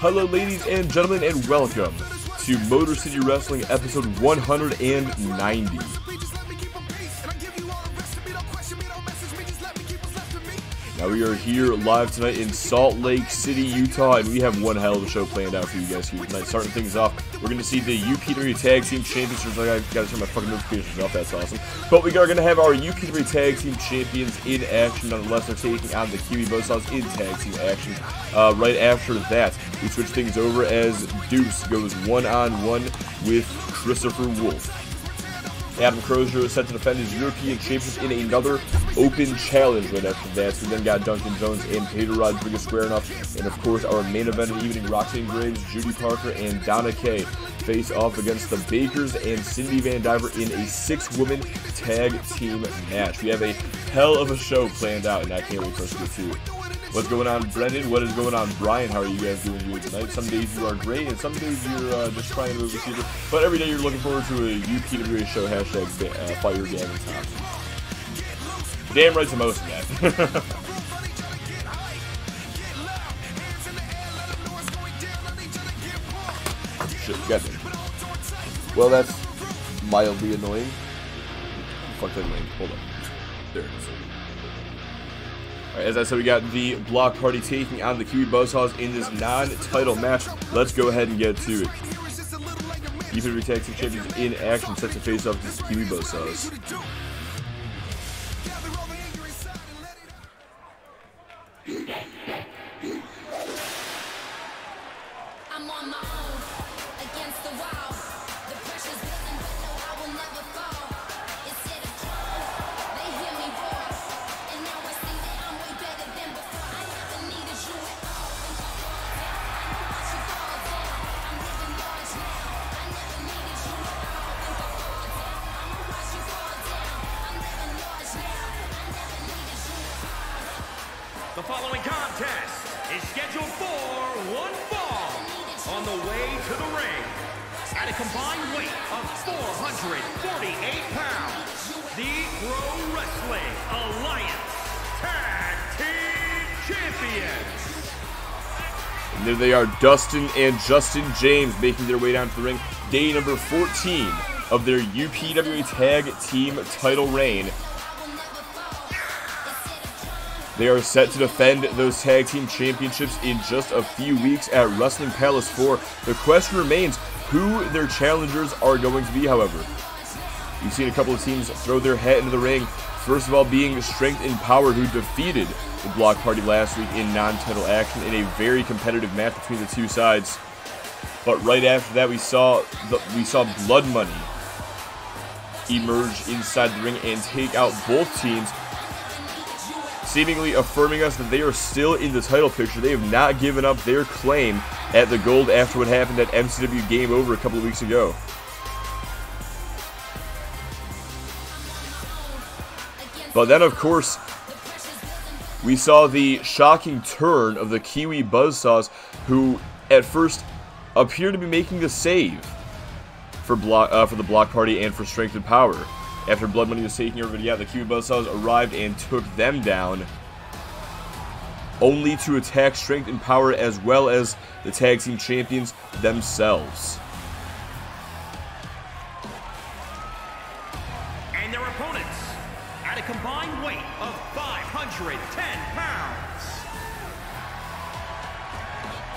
Hello ladies and gentlemen, and welcome to Motor City Wrestling episode 190. Now we are here live tonight in Salt Lake City, Utah, and we have one hell of a show planned out for you guys here tonight. Starting things off, we're going to see the UPW Tag Team Championships. I got to turn my fucking notifications off, that's awesome. But we are going to have our UPW Tag Team Champions in action, nonetheless. They're taking on the Kiwi Buzzsaws in tag team action. Right after that, we switch things over as Deuce goes one-on-one with Christopher Wolf. Adam Crozier is set to defend his European Championship in another open challenge right after that. We then got Duncan Jones and Pedro Rodriguez squaring up. And of course, our main event of the evening, Roxanne Graves, Judy Parker, and Donna Kay face off against the Bakers and Cindy Van Diver in a 6-woman tag team match. We have a hell of a show planned out, and I can't wait for us to get to it. What's going on, Brendan? What is going on, Brian? How are you guys doing here tonight? Some days you are great, and some days you're just trying to move receiver. But every day you're looking forward to a UPWA show, hashtag Fire Gavin Top. Damn right to most of that. Shit, got me. Well, that's mildly annoying. Fuck that lane. Hold on. There it is. Alright, as I said, we got the Block Party taking on the Kiwi Buzzsaws in this non-title match. Let's go ahead and get to it. UPW Tag Team Champions in action, set to face off the Kiwi Buzzsaws. The following contest is scheduled for one fall on the way to the ring. At a combined weight of 448 pounds, the Pro Wrestling Alliance Tag Team Champions. And there they are, Dustin and Justin James making their way down to the ring. Day number 14 of their UPWA Tag Team title reign. They are set to defend those tag team championships in just a few weeks at Wrestling Palace 4. The question remains who their challengers are going to be, however. You've seen a couple of teams throw their hat into the ring. First of all being Strength and Power, who defeated the Block Party last week in non-title action in a very competitive match between the two sides. But right after that, we saw Blood Money emerge inside the ring and take out both teams, seemingly affirming us that they are still in the title picture. They have not given up their claim at the gold after what happened at MCW Game Over a couple of weeks ago. But then, of course, we saw the shocking turn of the Kiwi Buzzsaws, who at first appeared to be making the save for the Block Party and for Strength and Power. After Blood Money was taking everybody out, the Kiwi Buzzsaws arrived and took them down, only to attack Strength and Power as well as the Tag Team Champions themselves. And their opponents, at a combined weight of 510 pounds.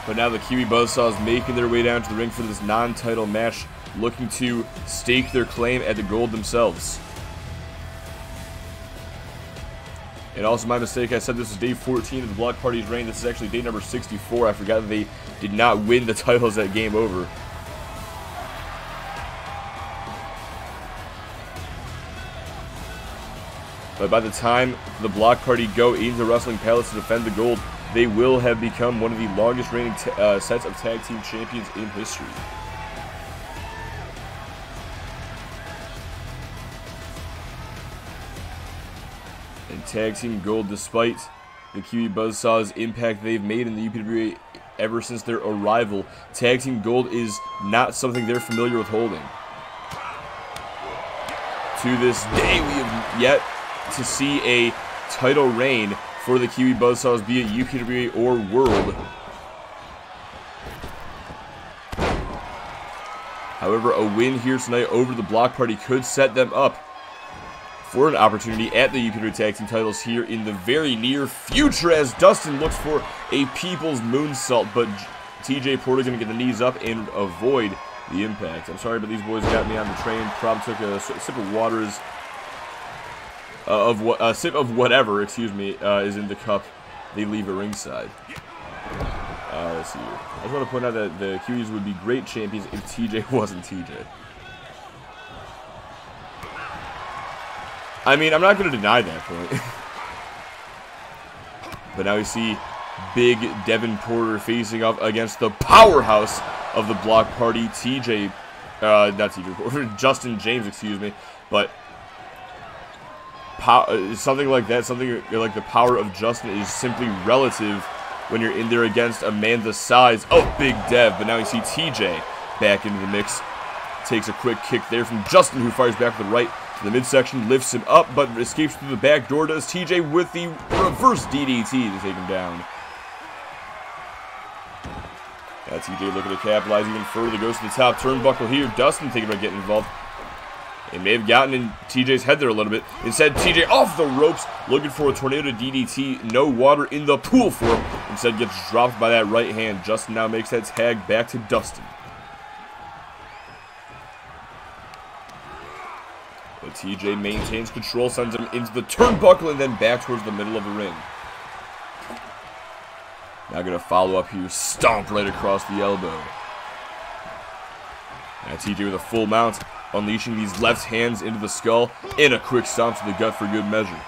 But now the Kiwi Buzzsaws making their way down to the ring for this non-title match, looking to stake their claim at the gold themselves. And also my mistake, I said this was day 14 of the Block Party's reign. This is actually day number 64. I forgot that they did not win the titles at Game Over. But by the time the Block Party go into Wrestling Palace to defend the gold, they will have become one of the longest reigning sets of tag team champions in history. And tag team gold, despite the Kiwi Buzzsaws' impact they've made in the UPWA ever since their arrival, tag team gold is not something they're familiar with holding. To this day, we have yet to see a title reign for the Kiwi Buzzsaws, be it UPWA or World. However, a win here tonight over the Block Party could set them up for an opportunity at the UPW Tag Team titles here in the very near future, as Dustin looks for a People's Moonsault, but TJ Porter going to get the knees up and avoid the impact. I'm sorry, but these boys got me on the train. Probably took a sip of waters, a sip of whatever, excuse me, is in the cup they leave at ringside. Let's see here. I just want to point out that the Kiwis would be great champions if TJ wasn't TJ. I mean, I'm not going to deny that point. But now we see big Devin Porter facing off against the powerhouse of the Block Party, TJ, not TJ Porter, Justin James, excuse me. But something like that, something like the power of Justin is simply relative when you're in there against a man the size of Big Dev. But now you see TJ back into the mix. Takes a quick kick there from Justin, who fires back to the right. The midsection lifts him up, but escapes through the back door. Does TJ with the reverse DDT to take him down. Now TJ looking to capitalize even further. Goes to the top turnbuckle here. Dustin thinking about getting involved. It may have gotten in TJ's head there a little bit. Instead, TJ off the ropes, looking for a tornado DDT. No water in the pool for him. Instead, gets dropped by that right hand. Justin now makes that tag back to Dustin. But TJ maintains control, sends him into the turnbuckle, and then back towards the middle of the ring. Now going to follow up here, stomp right across the elbow. Now TJ with a full mount, unleashing these left hands into the skull, and a quick stomp to the gut for good measure.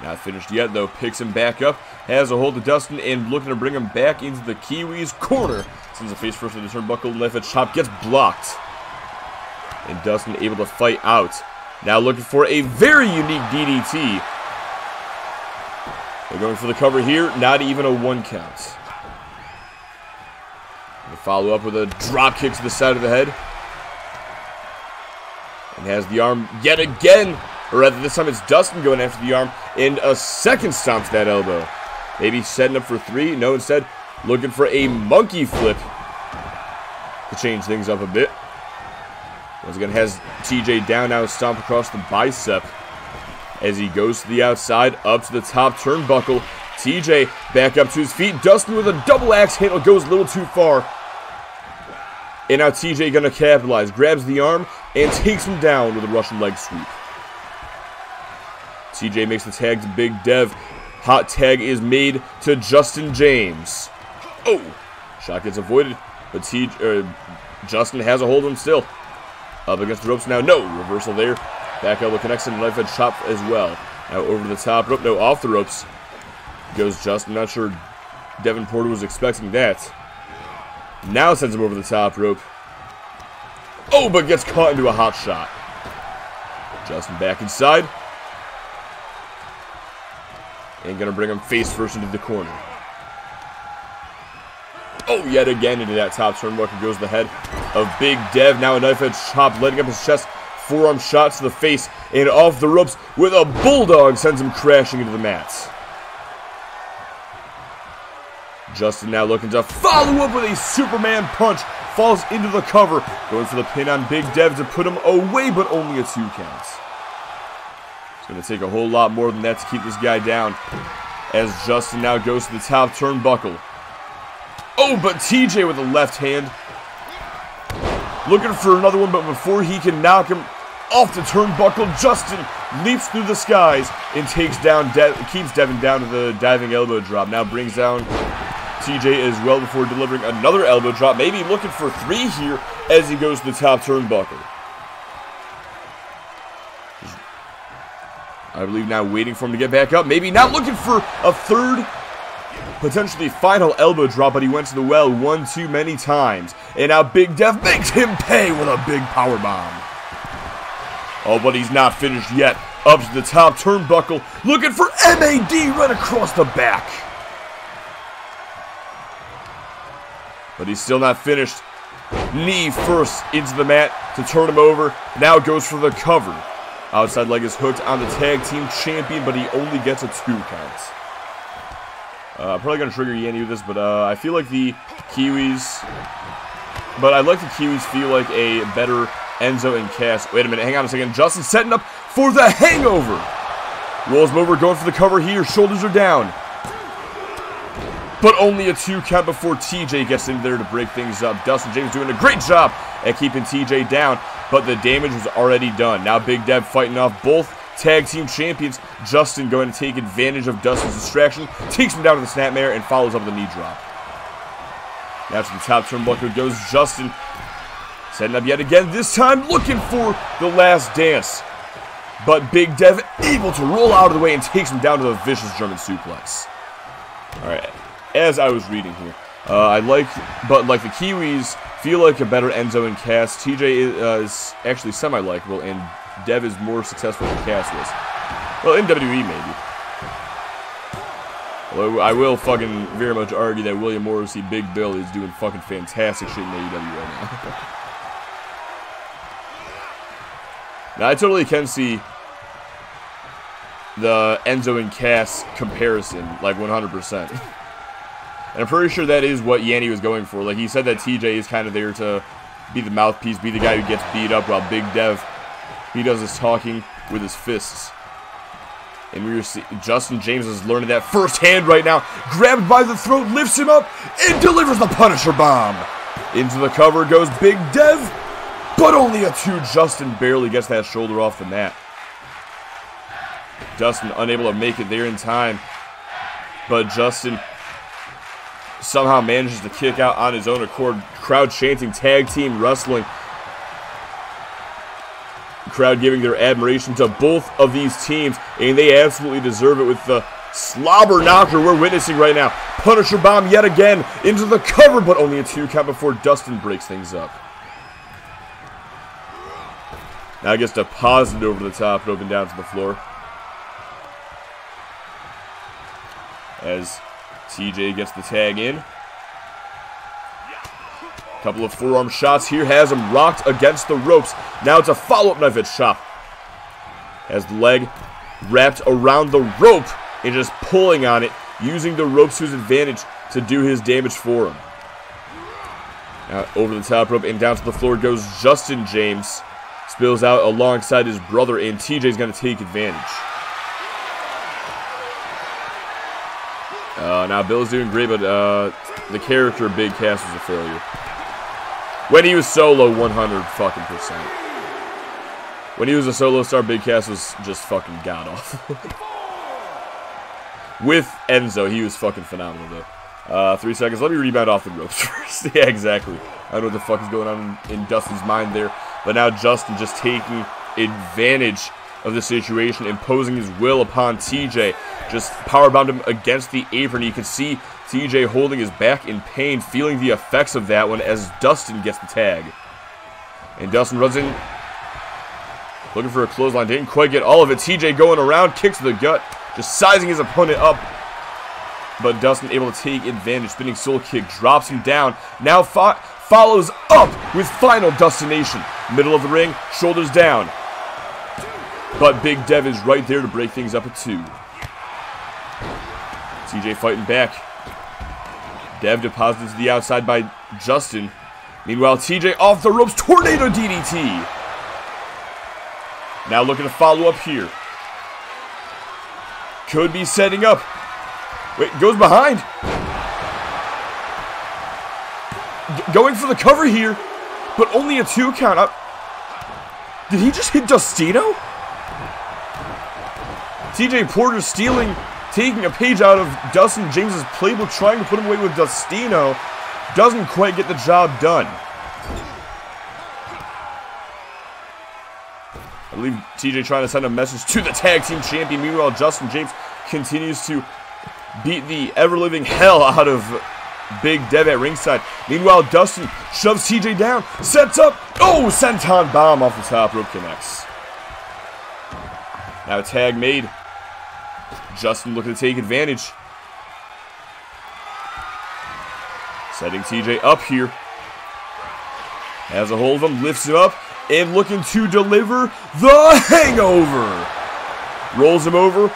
Not finished yet, though. Picks him back up, has a hold of Dustin, and looking to bring him back into the Kiwis' corner. Sends a face first to the turnbuckle, left foot chop, gets blocked. And Dustin able to fight out. Now looking for a very unique DDT. They're going for the cover here, not even a 1 count. They follow up with a drop kick to the side of the head. And has the arm yet again, or rather this time it's Dustin going after the arm, and a second stomp to that elbow. Maybe setting up for 3, no, instead looking for a monkey flip to change things up a bit. Once again, has TJ down, now stomp across the bicep as he goes to the outside, up to the top turnbuckle. TJ back up to his feet. Dustin with a double axe handle goes a little too far. And now TJ gonna capitalize, grabs the arm, and takes him down with a Russian leg sweep. TJ makes the tag to Big Dev. Hot tag is made to Justin James. Oh! Shot gets avoided, but Justin has a hold of him still. Up against the ropes now. No! Reversal there. Back elbow connects and knife edge chop as well. Now over the top rope. No, off the ropes goes Justin. Not sure Devin Porter was expecting that. Now sends him over the top rope. Oh, but gets caught into a hot shot. Justin back inside. And gonna bring him face first into the corner. Oh, yet again into that top turnbuckle goes the head of Big Dev. Now a knife edge chop, letting up his chest. Forearm shot to the face and off the ropes with a bulldog, sends him crashing into the mats. Justin now looking to follow up with a Superman punch. Falls into the cover. Going for the pin on Big Dev to put him away, but only a 2 count. It's going to take a whole lot more than that to keep this guy down. As Justin now goes to the top turnbuckle. Oh, but TJ with the left hand. Looking for another one, but before he can knock him off the turnbuckle, Justin leaps through the skies and takes down, keeps Devin down to the diving elbow drop. Now brings down TJ as well before delivering another elbow drop. Maybe looking for 3 here as he goes to the top turnbuckle. I believe now waiting for him to get back up. Maybe now looking for a 3rd, potentially final elbow drop, but he went to the well 1 too many times. And now Big Dev makes him pay with a big power bomb. Oh, but he's not finished yet. Up to the top turnbuckle, looking for MAD right across the back. But he's still not finished. Knee first into the mat to turn him over. Now goes for the cover. Outside leg is hooked on the tag team champion, but he only gets a 2 count. I'm probably going to trigger Yanni with this, but I feel like the Kiwis but I'd like the Kiwis feel like a better Enzo and Cass. Wait a minute, hang on a second. Justin setting up for the hangover. Rolls him over, going for the cover here. Shoulders are down. But only a 2 count before TJ gets in there to break things up. Dustin James doing a great job at keeping TJ down, but the damage was already done. Now Big Dev fighting off both tag team champions. Justin going to take advantage of Dustin's distraction, takes him down to the snapmare, and follows up with a knee drop. Now to the top turnbuckle goes Justin, setting up yet again, this time looking for the last dance. But Big Dev able to roll out of the way and takes him down to the vicious German suplex. Alright, as I was reading here, but like the Kiwis feel like a better Enzo and Cass. TJ is actually semi-likable, and Dev is more successful than Cass was. Well, in WWE maybe. Although I will fucking very much argue that William Morrissey, Big Bill, is doing fucking fantastic shit in AEW right now. Now, I totally can see the Enzo and Cass comparison, like 100%. And I'm pretty sure that is what Yanni was going for. Like, he said that TJ is kind of there to be the mouthpiece, be the guy who gets beat up, while Big Dev, he does his talking with his fists. And we see Justin James is learning that firsthand right now. Grabbed by the throat, lifts him up, and delivers the Punisher Bomb. Into the cover goes Big Dev, but only a 2. Justin barely gets that shoulder off the mat. Justin unable to make it there in time, but Justin somehow manages to kick out on his own accord. Crowd chanting tag team wrestling. Crowd giving their admiration to both of these teams, and they absolutely deserve it with the slobber knocker we're witnessing right now. Punisher Bomb yet again into the cover, but only a 2 count before Dustin breaks things up. Now gets deposited over the top rope and down to the floor. As TJ gets the tag in. Couple of forearm shots here, has him rocked against the ropes. Now it's a follow-up knife edge chop. Has the leg wrapped around the rope and just pulling on it, using the ropes to his advantage to do his damage for him. Now over the top rope and down to the floor goes Justin James. Spills out alongside his brother, and TJ's going to take advantage. Now Bill's doing great, but the character Big Cass was a failure. When he was solo, 100 fucking %. When he was a solo star, Big Cass was just fucking god-awful. With Enzo, he was fucking phenomenal, though. 3 seconds. Let me rebound off the ropes first. Yeah, exactly. I don't know what the fuck is going on in Dustin's mind there. But now Justin just taking advantage of the situation, imposing his will upon TJ. Just powerbombed him against the apron. You can see TJ holding his back in pain, feeling the effects of that one as Dustin gets the tag. And Dustin runs in, looking for a clothesline. Didn't quite get all of it. TJ going around, kicks to the gut, just sizing his opponent up. But Dustin able to take advantage. Spinning soul kick, drops him down. Now follows up with Final Destination. Middle of the ring, shoulders down. But Big Dev is right there to break things up at 2. TJ fighting back. Dev deposited to the outside by Justin. Meanwhile, TJ off the ropes, Tornado DDT. Now looking to follow up here. Could be setting up. Wait, goes behind. Going for the cover here, but only a 2 count. Did he just hit Dustino? TJ Porter stealing, taking a page out of Dustin James's playbook, trying to put him away with Dustino. Doesn't quite get the job done. I believe TJ trying to send a message to the tag team champion. Meanwhile, Justin James continues to beat the ever-living hell out of Big Dev at ringside. Meanwhile, Dustin shoves TJ down, sets up. Oh, senton bomb off the top rope, connects. Now a tag made. Justin looking to take advantage. Setting TJ up here. Has a hold of him, lifts him up, and looking to deliver the hangover. Rolls him over,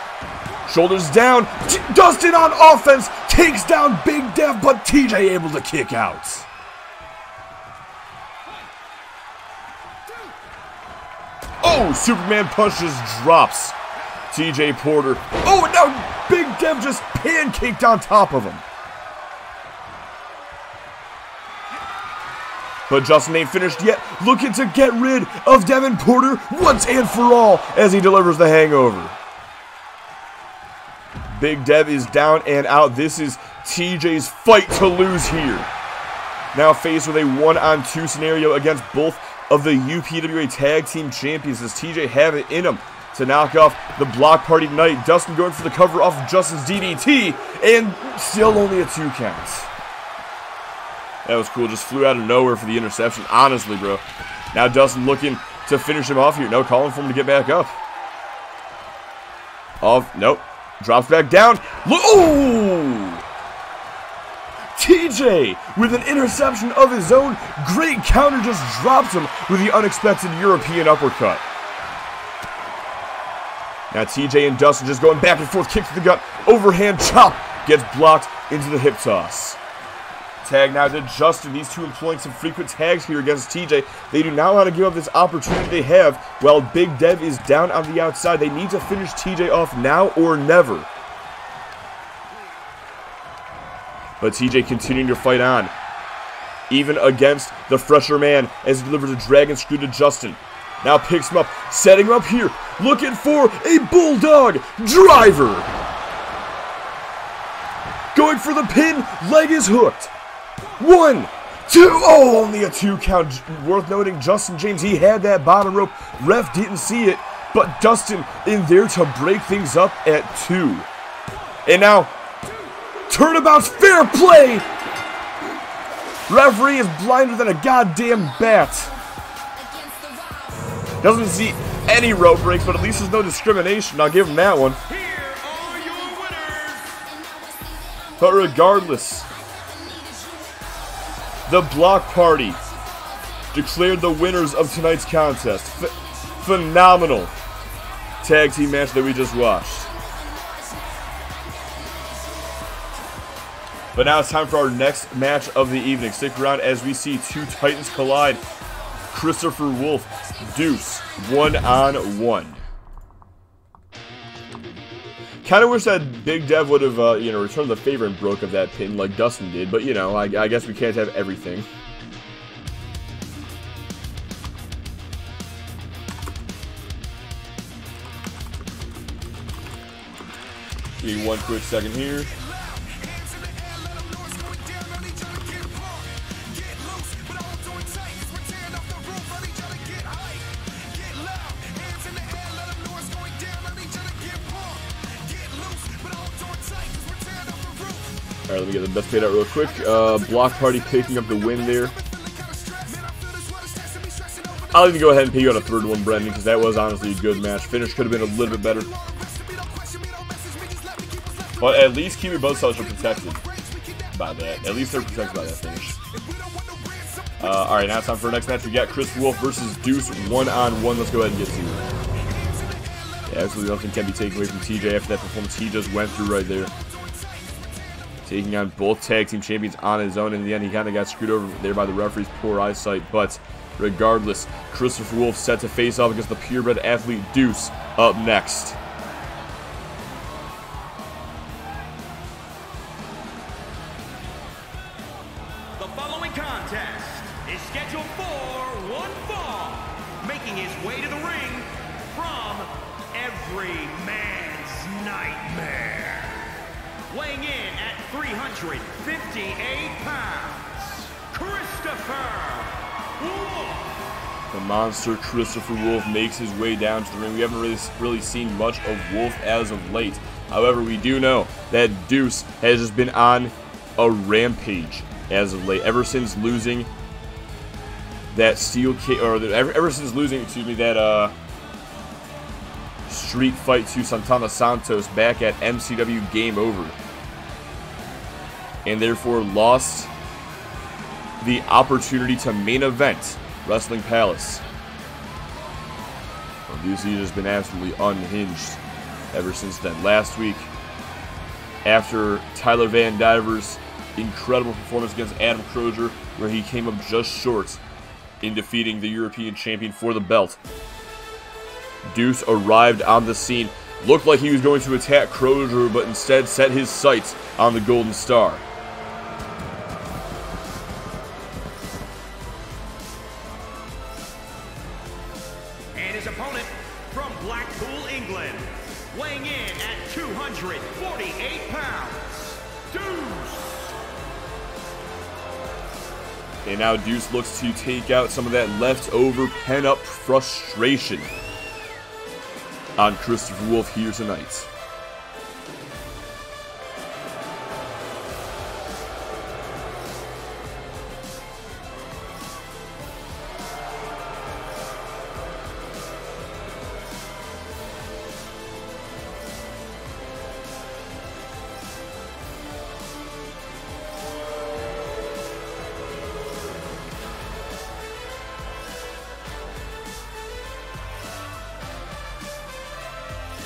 shoulders down. Dustin on offense, takes down Big Dev, but TJ able to kick out. Oh, Superman punch just drops TJ Porter. Oh, and now Big Dev just pancaked on top of him. But Justin ain't finished yet, looking to get rid of Devin Porter once and for all as he delivers the hangover. Big Dev is down and out. This is TJ's fight to lose here. Now faced with a 1-on-2 scenario against both of the UPWA Tag Team Champions. Does TJ have it in him to knock off the Block Party tonight? Dustin going for the cover off of Justin's DDT, and still only a 2 count. That was cool. Just flew out of nowhere for the interception. Honestly, bro. Now Dustin looking to finish him off here. No, calling for him to get back up. Off. Nope. Drops back down. Look. Ooh! TJ with an interception of his own. Great counter, just drops him with the unexpected European uppercut. Now TJ and Dustin just going back and forth. Kick to the gut. Overhand chop. Gets blocked into the hip toss. Tag now to Justin. These two employing some frequent tags here against TJ. They do not want to give up this opportunity they have while Big Dev is down on the outside. They need to finish TJ off now or never. But TJ continuing to fight on, even against the fresher man, as he delivers a dragon screw to Justin. Now picks him up, setting him up here, looking for a bulldog driver. Going for the pin, leg is hooked. 1, 2, oh, only a 2 count. Worth noting, Justin James, he had that bottom rope. Ref didn't see it, but Dustin in there to break things up at 2. And now, turnabout's fair play. Referee is blinder than a goddamn bat. Doesn't see any rope breaks, but at least there's no discrimination. I'll give him that one. Here are your winners. But regardless, the Block Party declared the winners of tonight's contest. Phenomenal tag team match that we just watched. But now it's time for our next match of the evening. Stick around as we see two Titans collide. Christopher Wolf, Deuce, 1-on-1. Kind of wish that Big Dev would have, returned the favor and broke up that pin like Dustin did. But, I guess we can't have everything. Give me one quick second here. Alright, let me get the best paid out real quick. Block Party picking up the win there. I'll even go ahead and pay you out a third one, Brendan, because that was honestly a good match. Finish could have been a little bit better. But at least Kiwi Buzzsaws are protected by that. At least they're protected by that finish. Alright, now it's time for our next match. We got Chris Wolf versus Deuce, 1-on-1. Let's go ahead and get to it. Yeah, absolutely nothing can be taken away from TJ after that performance he just went through right there. Taking on both tag team champions on his own. In the end, he kind of got screwed over there by the referee's poor eyesight. But regardless, Christopher Wolf set to face off against the purebred athlete Deuce up next. The following contest is scheduled for one fall. Making his way to the ring from every man's nightmare. Weighing in at 358 pounds, Christopher Wolf. The monster Christopher Wolf makes his way down to the ring. We haven't really seen much of Wolf as of late. However, we do know that Deuce has just been on a rampage as of late. Ever since losing that ever since losing, that street fight to Santana Santos back at MCW Game Over, and therefore lost the opportunity to main event Wrestling Palace. Well, Deuce has been absolutely unhinged ever since then. Last week, after Tyler Van Diver's incredible performance against Adam Crozier, where he came up just short in defeating the European champion for the belt, Deuce arrived on the scene. Looked like he was going to attack Crozier, but instead set his sights on the Golden Star. And his opponent from Blackpool, England, weighing in at 248 pounds, Deuce. And now Deuce looks to take out some of that leftover pent-up frustration on Christopher Wolf here tonight.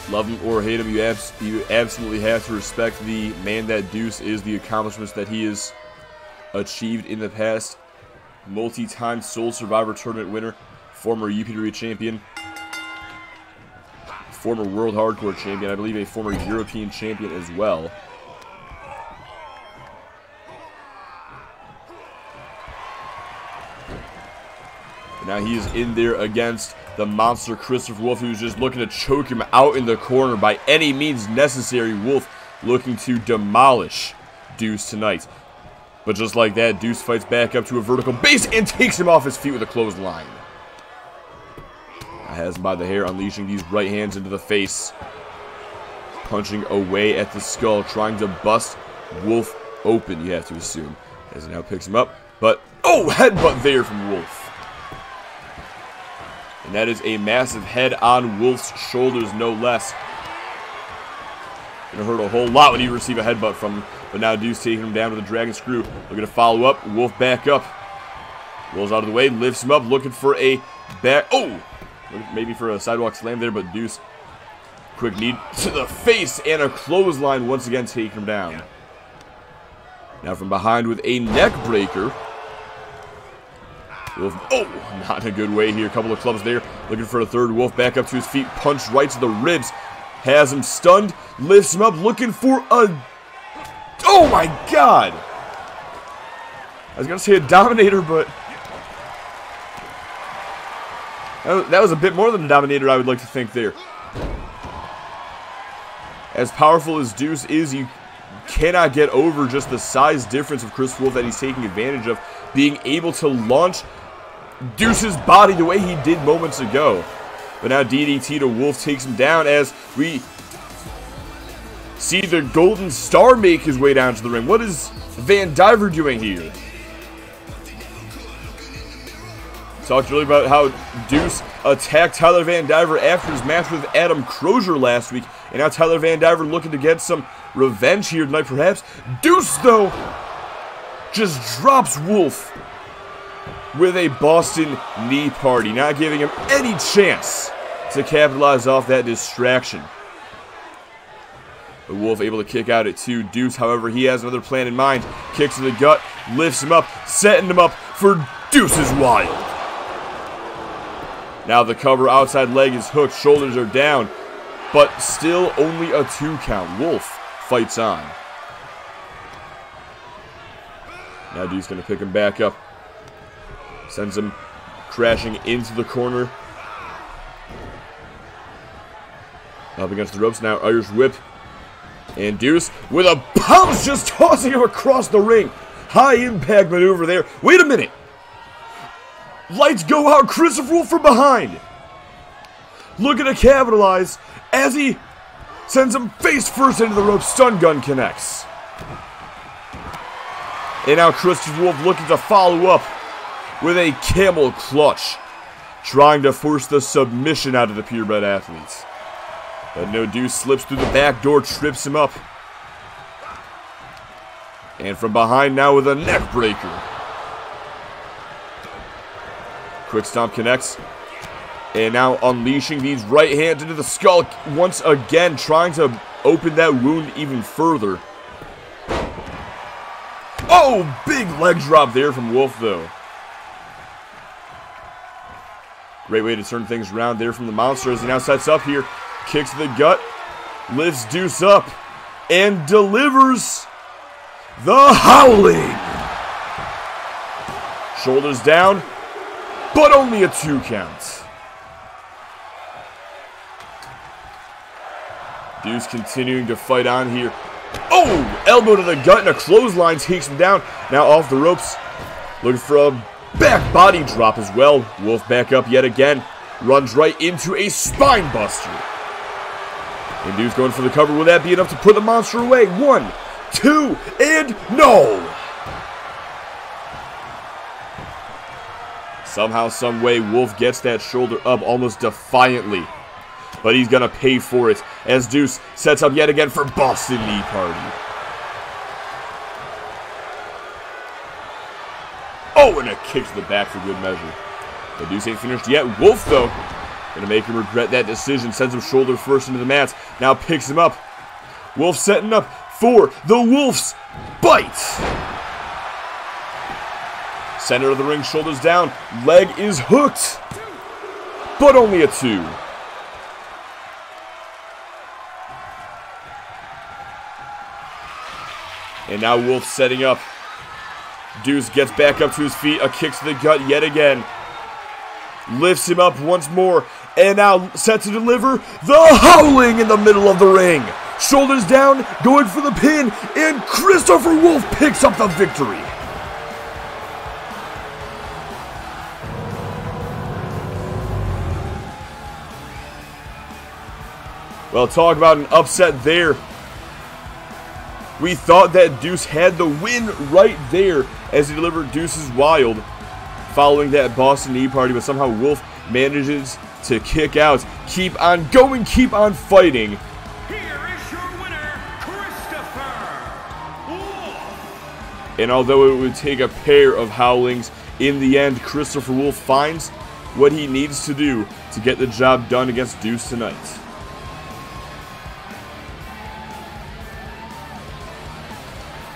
Love him or hate him, you absolutely have to respect the man that Deuce is, the accomplishments that he has achieved in the past. Multi-time Soul Survivor Tournament winner, former UPW champion, former World Hardcore champion, I believe a former European champion as well. And now he is in there against the monster Christopher Wolf, who's just looking to choke him out in the corner by any means necessary. Wolf looking to demolish Deuce tonight. But just like that, Deuce fights back up to a vertical base and takes him off his feet with a clothesline. Has him by the hair, unleashing these right hands into the face. Punching away at the skull, trying to bust Wolf open, you have to assume. As he now picks him up. But, oh, headbutt there from Wolf. And that is a massive head on Wolf's shoulders, no less. Gonna hurt a whole lot when you receive a headbutt from him. But now Deuce taking him down to the Dragon Screw. Looking to follow up. Wolf back up. Rolls out of the way, lifts him up, looking for a back. Oh! Maybe for a sidewalk slam there, but Deuce. Quick knee to the face and a clothesline once again taking him down. Now from behind with a neck breaker. Wolf, oh, not in a good way here. A couple of clubs there. Looking for a third. Wolf back up to his feet. Punch right to the ribs. Has him stunned. Lifts him up. Looking for a... Oh, my God. I was going to say a Dominator, but... That was a bit more than a Dominator, I would like to think there. As powerful as Deuce is, you cannot get over just the size difference of Chris Wolf that he's taking advantage of. Being able to launch Deuce's body the way he did moments ago. But now DDT to Wolf takes him down as we see the Golden Star make his way down to the ring. What is Van Diver doing here? Talked earlier about how Deuce attacked Tyler Van Diver after his match with Adam Crozier last week. And now Tyler Van Diver looking to get some revenge here tonight, perhaps. Deuce, though, just drops Wolf with a Boston knee party, not giving him any chance to capitalize off that distraction. But Wolf able to kick out at 2. Deuce, however, he has another plan in mind. Kicks to the gut, lifts him up, setting him up for Deuce's Wild. Now the cover outside leg is hooked, shoulders are down, but still only a 2 count. Wolf fights on. Now Deuce going to pick him back up. Sends him crashing into the corner. Up against the ropes now, Irish whip. And Deuce with a pounce, just tossing him across the ring. High impact maneuver there. Wait a minute. Lights go out, Christopher Wolf from behind. Looking to capitalize as he sends him face first into the rope. Stun gun connects. And now Christopher Wolf looking to follow up with a camel clutch, trying to force the submission out of the purebred athletes. But no, Deuce slips through the back door, trips him up. And from behind now with a neck breaker. Quick stomp connects. And now unleashing these right hands into the skull once again, trying to open that wound even further. Oh, big leg drop there from Wolf, though. Great way to turn things around there from the monster as he now sets up here. Kicks to the gut. Lifts Deuce up. And delivers the Howling. Shoulders down. But only a 2 count. Deuce continuing to fight on here. Oh! Elbow to the gut and a clothesline takes him down. Now off the ropes. Looking for a back body drop as well. Wolf back up yet again. Runs right into a spine buster. And Deuce going for the cover. Will that be enough to put the monster away? 1, 2, and no! Somehow, some way, Wolf gets that shoulder up almost defiantly. But he's going to pay for it as Deuce sets up yet again for Boston Knee Party. Oh, and a kick to the back for good measure. But Deuce ain't finished yet. Wolf, though, going to make him regret that decision. Sends him shoulder first into the mats. Now picks him up. Wolf setting up for the Wolf's Bite. Center of the ring, shoulders down. Leg is hooked. But only a 2. And now Wolf setting up. Deuce gets back up to his feet. A kick to the gut yet again. Lifts him up once more. And now set to deliver the Howling in the middle of the ring. Shoulders down, going for the pin. And Christopher Wolf picks up the victory. Well, talk about an upset there. We thought that Deuce had the win right there as he delivered Deuce's Wild following that Boston Knee Party, but somehow Wolf manages to kick out. Keep on going, keep on fighting. Here is your winner, Christopher Wolf. And although it would take a pair of Howlings, in the end, Christopher Wolf finds what he needs to do to get the job done against Deuce tonight.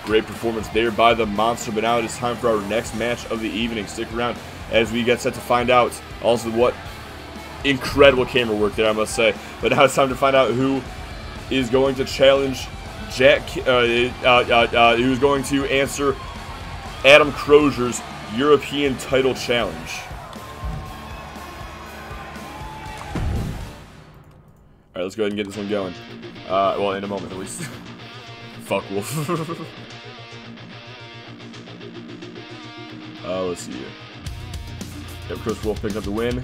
Great performance there by the Monster, but now it is time for our next match of the evening. Stick around as we get set to find out also what incredible camera work there, I must say. But now it's time to find out who is going to challenge who's going to answer Adam Crozier's European title challenge. Alright, let's go ahead and get this one going. Well, in a moment at least. Fuck Wolf. Let's see here. Yep, Chris Wolf picked up the win.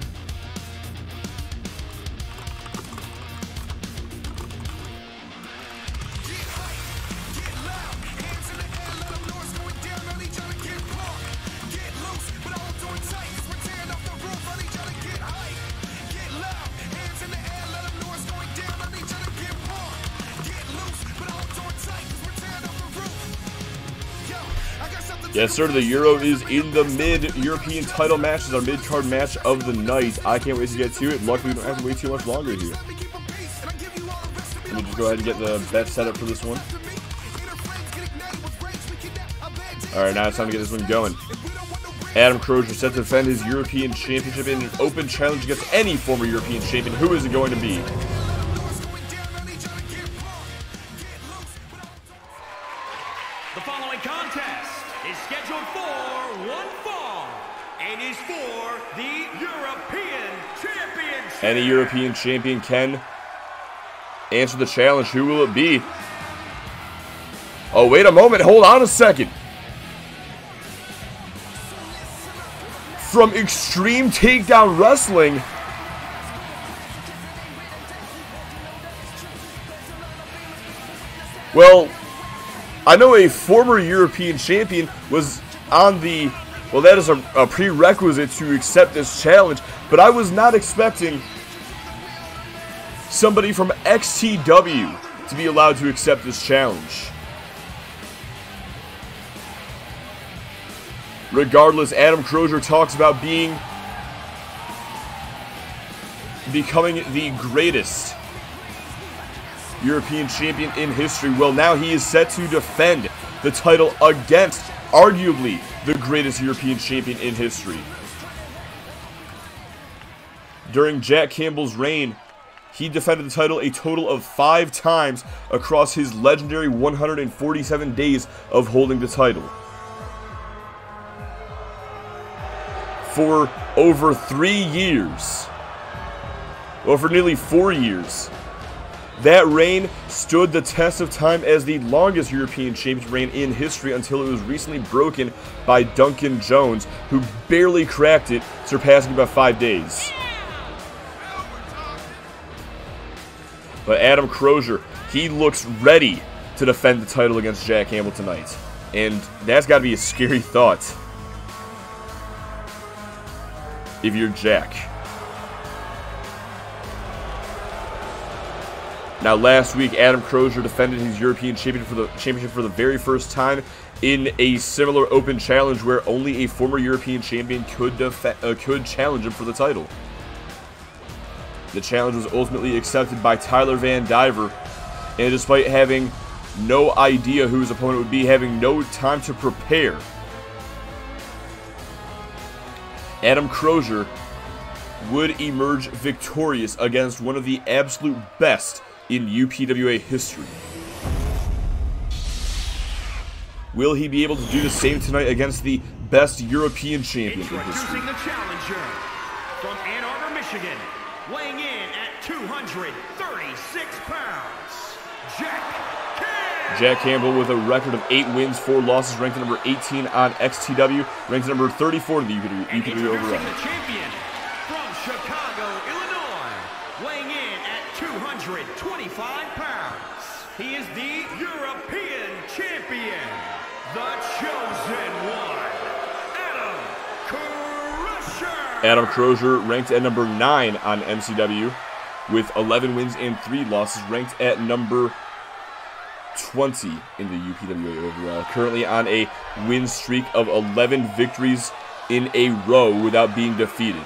Yes, sir, the Euro is in the mid-European title match. This is our mid-card match of the night. I can't wait to get to it. Luckily, we don't have to wait too much longer here. Let me just go ahead and get the bet set up for this one. Alright, now it's time to get this one going. Adam Crozier set to defend his European Championship in an open challenge against any former European champion. Who is it going to be? The following contest is scheduled for one fall and is for the European Championship. Any European champion can answer the challenge. Who will it be? Oh, wait a moment. Hold on a second. From Extreme Takedown Wrestling, well, I know a former European champion was on the, well, that is a prerequisite to accept this challenge, but I was not expecting somebody from XTW to be allowed to accept this challenge. Regardless, Adam Crozier talks about becoming the greatest European champion in history. Well, now he is set to defend the title against arguably the greatest European champion in history. During Jack Campbell's reign, he defended the title a total of 5 times across his legendary 147 days of holding the title. For over 3 years, well, for nearly 4 years, that reign stood the test of time as the longest European Championship reign in history until it was recently broken by Duncan Jones, who barely cracked it, surpassing about 5 days. But Adam Crozier, he looks ready to defend the title against Jack Campbell tonight. And that's got to be a scary thought if you're Jack. Now, last week, Adam Crozier defended his European championship for the very first time in a similar open challenge where only a former European champion could challenge him for the title. The challenge was ultimately accepted by Tyler Van Diver, and despite having no idea who his opponent would be, having no time to prepare, Adam Crozier would emerge victorious against one of the absolute best in UPWA history. Will he be able to do the same tonight against the best European champion in history? Introducing the challenger from Ann Arbor, Michigan, weighing in at 236 pounds, Jack Campbell. Jack Campbell with a record of 8 wins, 4 losses, ranked at number 18 on XTW, ranked at number 34 in the UPWA overall. The champion from Chicago, Illinois, weighing in at 225 pounds. He is the European champion, the chosen one, Adam Crozier. Adam Crozier ranked at number 9 on MCW with 11 wins and 3 losses, ranked at number 20 in the UPWA overall. Currently on a win streak of 11 victories in a row without being defeated.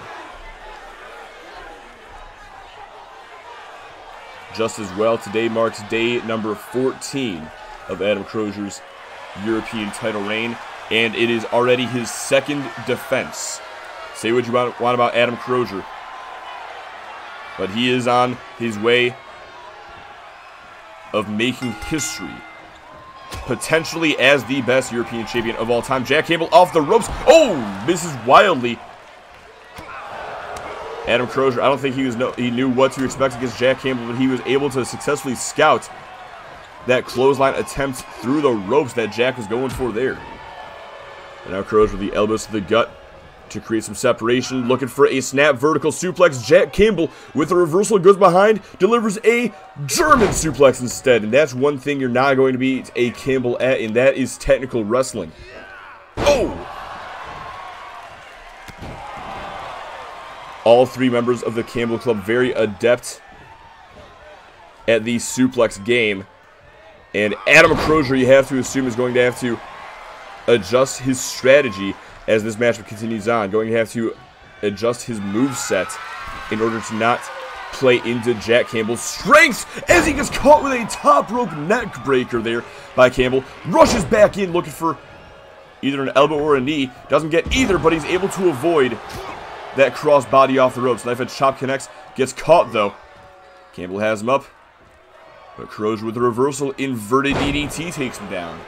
Just as well, today marks day number 14 of Adam Crozier's European title reign, and it is already his 2nd defense. Say what you want about Adam Crozier, but he is on his way of making history, potentially as the best European champion of all time. Jack Campbell off the ropes. Oh, misses wildly. Adam Crozier, I don't think he knew what to expect against Jack Campbell, but he was able to successfully scout that clothesline attempt through the ropes that Jack was going for there. And now Crozier with the elbows to the gut to create some separation, looking for a snap vertical suplex. Jack Campbell with a reversal goes behind, delivers a German suplex instead. And that's one thing you're not going to beat a Campbell at, and that is technical wrestling. Oh! All 3 members of the Campbell Club very adept at the suplex game. And Adam Crozier, you have to assume, is going to have to adjust his strategy as this matchup continues on. Going to have to adjust his moveset in order to not play into Jack Campbell's strengths as he gets caught with a top rope neck breaker there by Campbell. Rushes back in looking for either an elbow or a knee. Doesn't get either, but he's able to avoid that cross body off the ropes. Knife edge chop connects. Gets caught though. Campbell has him up. But Crozier with the reversal. Inverted DDT takes him down.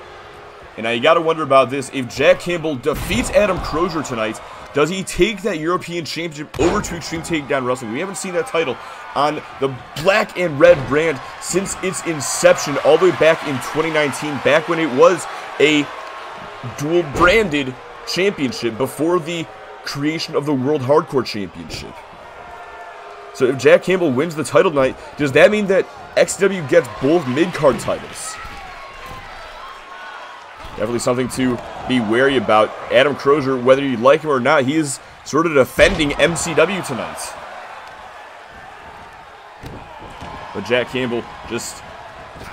And now you got to wonder about this. If Jack Campbell defeats Adam Crozier tonight, does he take that European Championship over to Extreme Takedown Wrestling? We haven't seen that title on the black and red brand since its inception all the way back in 2019, back when it was a dual branded championship before the creation of the World Hardcore Championship. So if Jack Campbell wins the title tonight, does that mean that XW gets both mid-card titles? Definitely something to be wary about. Adam Crozier, whether you like him or not, he is sort of defending MCW tonight. But Jack Campbell just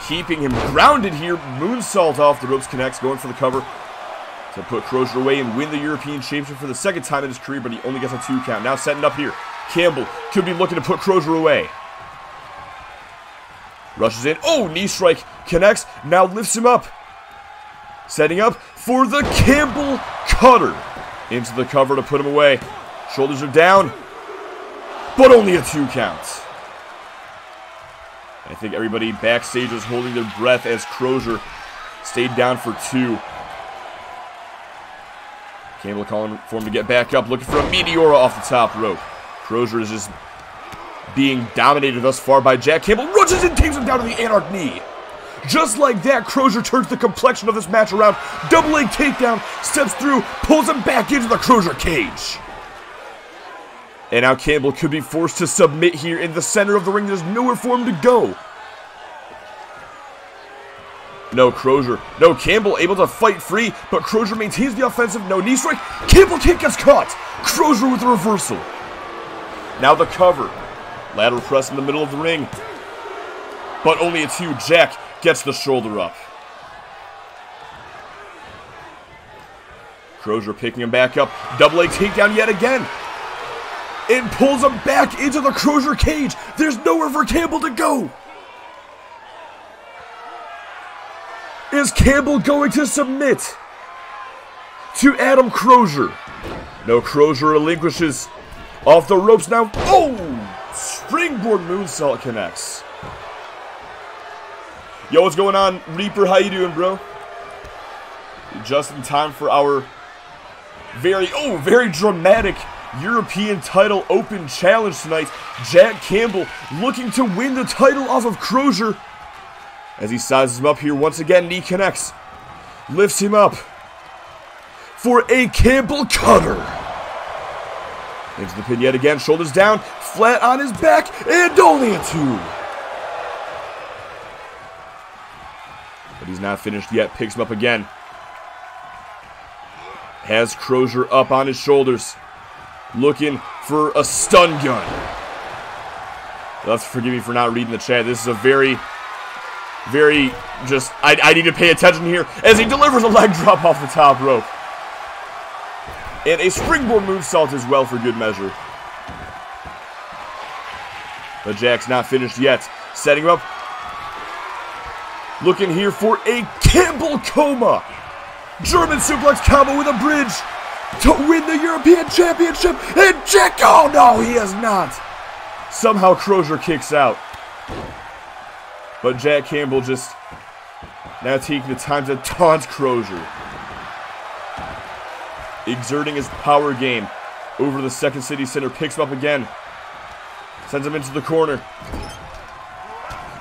keeping him grounded here. Moonsault off the ropes connects, going for the cover to put Crozier away and win the European Championship for the 2nd time in his career, but he only gets a 2 count. Now setting up here. Campbell could be looking to put Crozier away. Rushes in. Oh, knee strike connects. Now lifts him up. Setting up for the Campbell Cutter. Into the cover to put him away. Shoulders are down. but only a 2 count. I think everybody backstage was holding their breath as Crozier stayed down for 2. Campbell calling for him to get back up, looking for a Meteora off the top rope. Crozier is just being dominated thus far by Jack Campbell. Rushes and takes him down to the Anarch knee. Just like that, Crozier turns the complexion of this match around. Double leg takedown, steps through, pulls him back into the Crozier cage. And now Campbell could be forced to submit here in the center of the ring. There's nowhere for him to go. No, Crozier. No, Campbell able to fight free, but Crozier maintains the offensive. No knee strike. Campbell kick gets caught. Crozier with the reversal. Now the cover. Lateral press in the middle of the ring. But only a 2. Jack gets the shoulder up. Crozier picking him back up. Double leg takedown yet again. It pulls him back into the Crozier cage. There's nowhere for Campbell to go. Is Campbell going to submit to Adam Crozier? No, Crozier relinquishes off the ropes now. Oh! Springboard moonsault connects. Yo, what's going on, Reaper? How you doing, bro? Just in time for our very dramatic European title open challenge tonight. Jack Campbell looking to win the title off of Crozier. As he sizes him up here once again, knee connects. Lifts him up for a Campbell cutter. Into the pin yet again, shoulders down, flat on his back, and only a 2. But he's not finished yet, picks him up again. Has Crozier up on his shoulders, looking for a stun gun. Let's forgive me for not reading the chat. This is a very just, I need to pay attention here as he delivers a leg drop off the top rope. And a springboard moonsault as well for good measure. But Jack's not finished yet. Setting him up. Looking here for a Campbell coma. German suplex combo with a bridge to win the European Championship. And Jack, oh no, he has not. Somehow Crozier kicks out. But Jack Campbell just now taking the time to taunt Crozier. Exerting his power game over the Second City Center. Picks him up again. Sends him into the corner.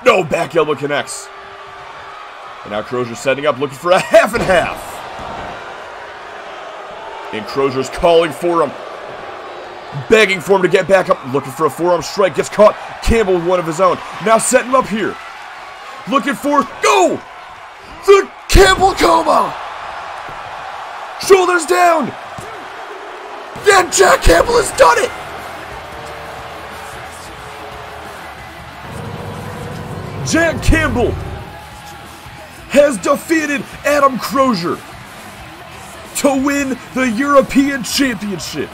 No, back elbow connects. And now Crozier setting up, looking for a half and half. And Crozier's calling for him. Begging for him to get back up. Looking for a forearm strike. Gets caught. Campbell with one of his own. Now setting him up here. Looking for, go! The Campbell coma! Shoulders down! And Jack Campbell has done it! Jack Campbell has defeated Adam Crozier to win the European Championship.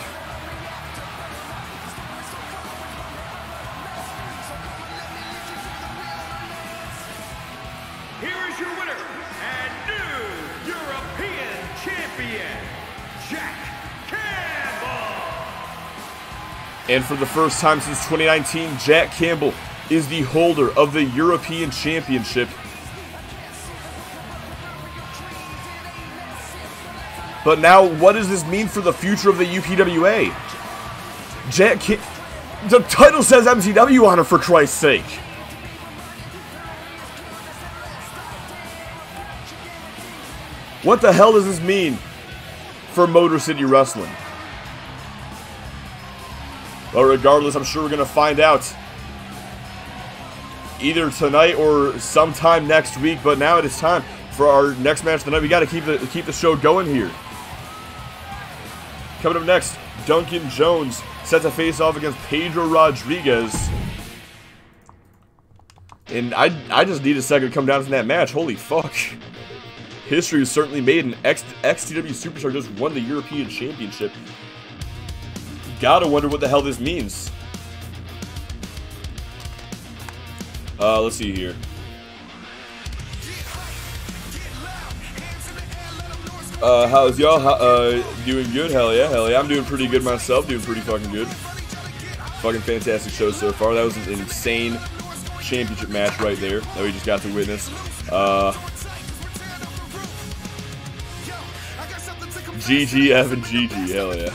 Here is your winner and new European champion, Jack Campbell. And for the first time since 2019, Jack Campbell is the holder of the European Championship. But now, what does this mean for the future of the UPWA? The title says MCW on it, for Christ's sake. What the hell does this mean for Motor City Wrestling? Well, regardless, I'm sure we're going to find out either tonight or sometime next week. But now it is time for our next match tonight. We got to keep the show going here. Coming up next, Duncan Jones set to face off against Pedro Rodriguez. And I just need a second to come down from that match. Holy fuck. History was certainly made, and XTW Superstar just won the European Championship. Gotta wonder what the hell this means. Let's see here. How's y'all? Doing good? Hell yeah, hell yeah. I'm doing pretty good myself. Doing pretty fucking good. Fucking fantastic show so far. That was an insane championship match right there that we just got to witness. GG, Evan, GG, hell yeah.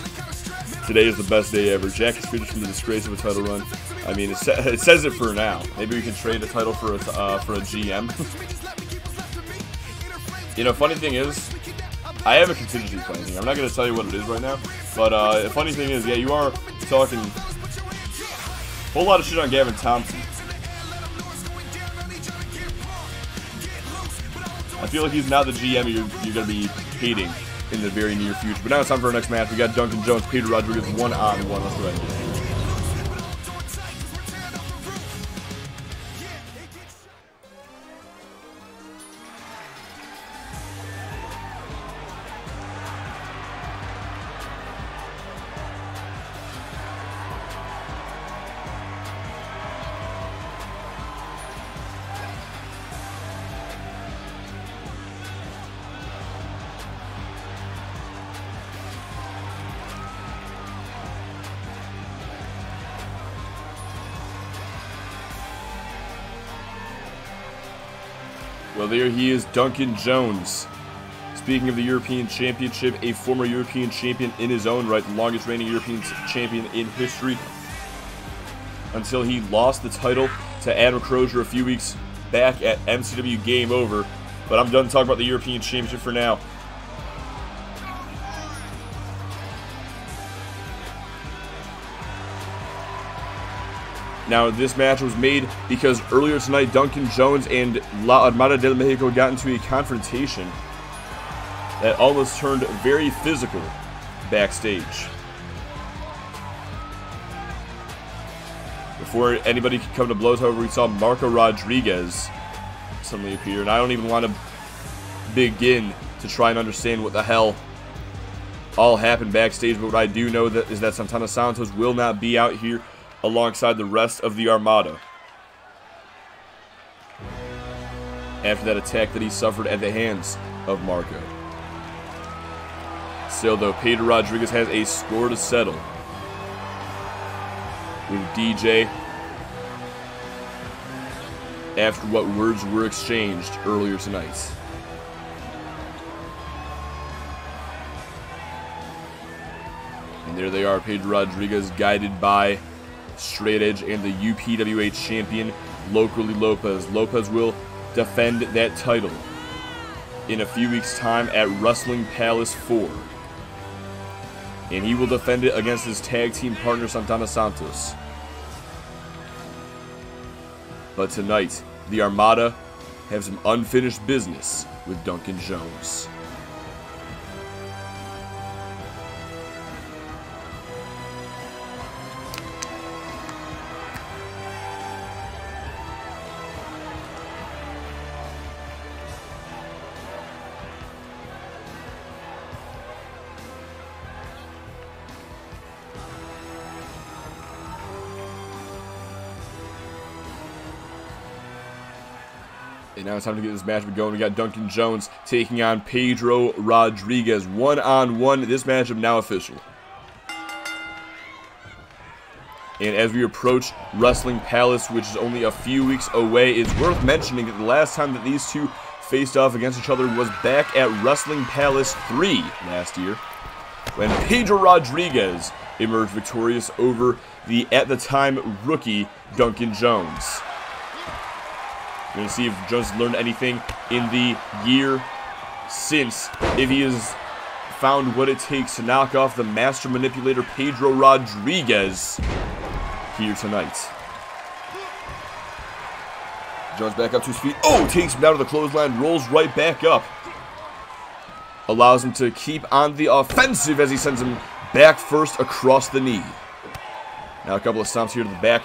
Today is the best day ever. Jack is finished from the disgrace of a title run. I mean, it says it for now. Maybe we can trade a title for a GM. You know, funny thing is, I have a contingency plan here. I'm not going to tell you what it is right now, but the funny thing is, yeah, you are talking a whole lot of shit on Gavin Thompson. I feel like he's not the GM you're going to be hating in the very near future. But now it's time for our next match. We got Duncan Jones, Pedro Rodriguez, 1-on-1. Let's go ahead and get it. Well, there he is, Duncan Jones. Speaking of the European Championship, a former European champion in his own right, the longest reigning European champion in history, until he lost the title to Adam Crozier a few weeks back at MCW Game Over. But I'm done talking about the European Championship for now. Now, this match was made because earlier tonight, Duncan Jones and La Armada del Mexico got into a confrontation that almost turned very physical backstage. Before anybody could come to blows, however, we saw Marco Rodriguez suddenly appear, and I don't even want to begin to try and understand what the hell all happened backstage, but what I do know is that Santana Santos will not be out here alongside the rest of the Armada after that attack that he suffered at the hands of Marco. Still, though, Pedro Rodriguez has a score to settle with DJ after what words were exchanged earlier tonight. And there they are, Pedro Rodriguez, guided by Straight Edge and the UPWA champion, Locally Lopez. Lopez will defend that title in a few weeks' time at Wrestling Palace 4. And he will defend it against his tag team partner, Santana Santos. But tonight, the Armada have some unfinished business with Duncan Jones. And now it's time to get this match going. We got Duncan Jones taking on Pedro Rodriguez. 1-on-1. This matchup now official. And as we approach Wrestling Palace, which is only a few weeks away, it's worth mentioning that the last time that these two faced off against each other was back at Wrestling Palace 3 last year, when Pedro Rodriguez emerged victorious over the, at the time, rookie Duncan Jones. We're going to see if Jones has learned anything in the year since, if he has found what it takes to knock off the master manipulator Pedro Rodriguez here tonight. Jones back up to his feet. Oh, takes him down to the clothesline, rolls right back up. Allows him to keep on the offensive as he sends him back first across the knee. Now a couple of stomps here to the back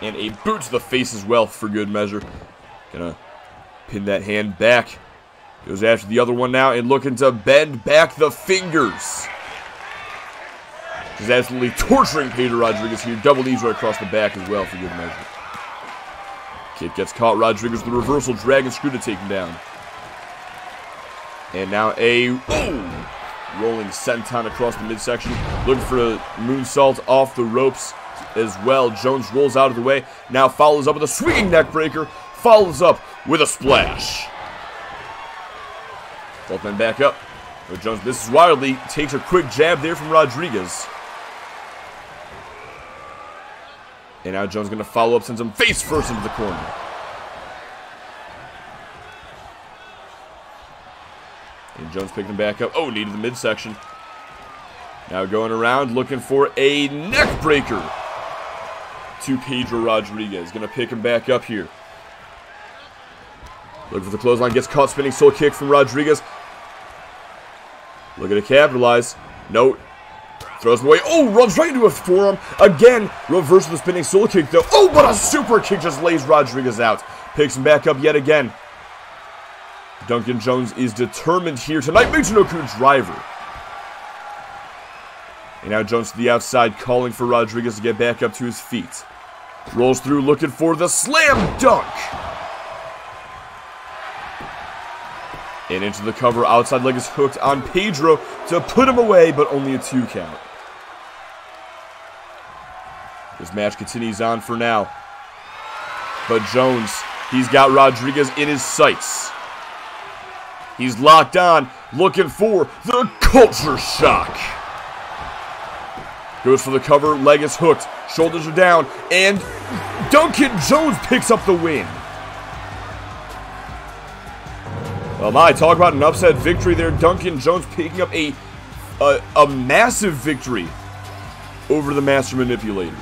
and a boot to the face as well for good measure. Gonna pin that hand back. Goes after the other one now and looking to bend back the fingers. He's absolutely torturing Pedro Rodriguez here. Double knees right across the back as well for good measure. Kick gets caught. Rodriguez with the reversal dragon screw to take him down. And now a rolling senton across the midsection. Looking for a moonsault off the ropes. as well. Jones rolls out of the way. Now follows up with a swinging neck breaker. Follows up with a splash. Both men back up. But Jones misses wildly. Takes a quick jab there from Rodriguez. And now Jones going to follow up, sends him face first into the corner. And Jones picked him back up. Oh, knee to the midsection. Now going around, looking for a neck breaker to Pedro Rodriguez. Going to pick him back up here. Looking for the clothesline. Gets caught, spinning soul kick from Rodriguez. Looking to capitalize. Note. Throws him away. Oh, runs right into a forearm. Again, reverses the spinning soul kick though. Oh, but a super kick just lays Rodriguez out. Picks him back up yet again. Duncan Jones is determined here tonight. Michinoku driver. And now Jones to the outside, calling for Rodriguez to get back up to his feet. Rolls through, looking for the slam dunk. And into the cover. Outside leg is hooked on Pedro to put him away, but only a 2 count. This match continues on for now. But Jones, he's got Rodriguez in his sights. He's locked on, looking for the culture shock. Goes for the cover, leg is hooked, shoulders are down, and Duncan Jones picks up the win. Well, my, talk about an upset victory there. Duncan Jones picking up a massive victory over the Master Manipulator.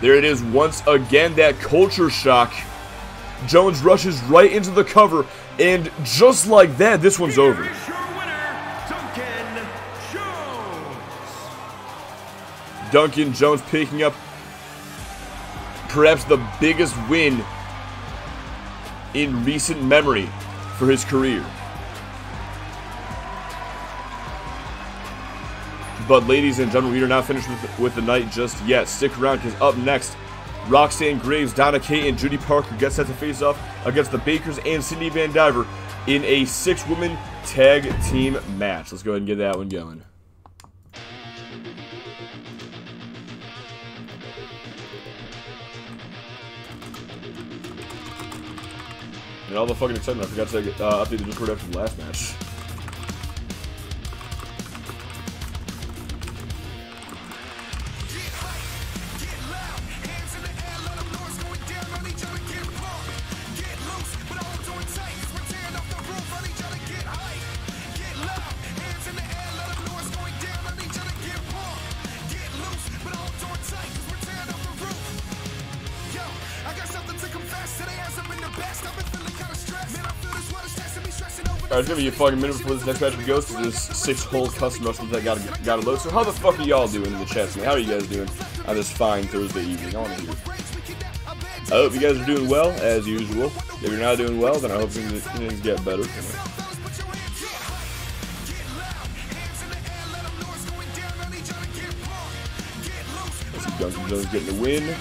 There it is once again, that culture shock. Jones rushes right into the cover, and just like that, this one's over. Here is your winner, Duncan Jones. Duncan Jones picking up perhaps the biggest win in recent memory for his career. But ladies and gentlemen, we are not finished with the night just yet. Stick around, because up next, Roxanne Graves, Donna Kate, and Judy Parker get set to face off against the Bakers and Cindy Van Diver in a 6-woman tag team match. Let's go ahead and get that one going. And all the fucking excitement, I forgot to update the Discord after the last match. Alright, it's gonna be a fucking minute before this next match goes, because there's 6 whole custom wrestlers that gotta load. So how the fuck are y'all doing in the chat tonight? How are you guys doing on this fine Thursday evening? I wanna hear. I hope you guys are doing well, as usual. If you're not doing well, then I hope things get better. Let's see Duncan Jones getting the win.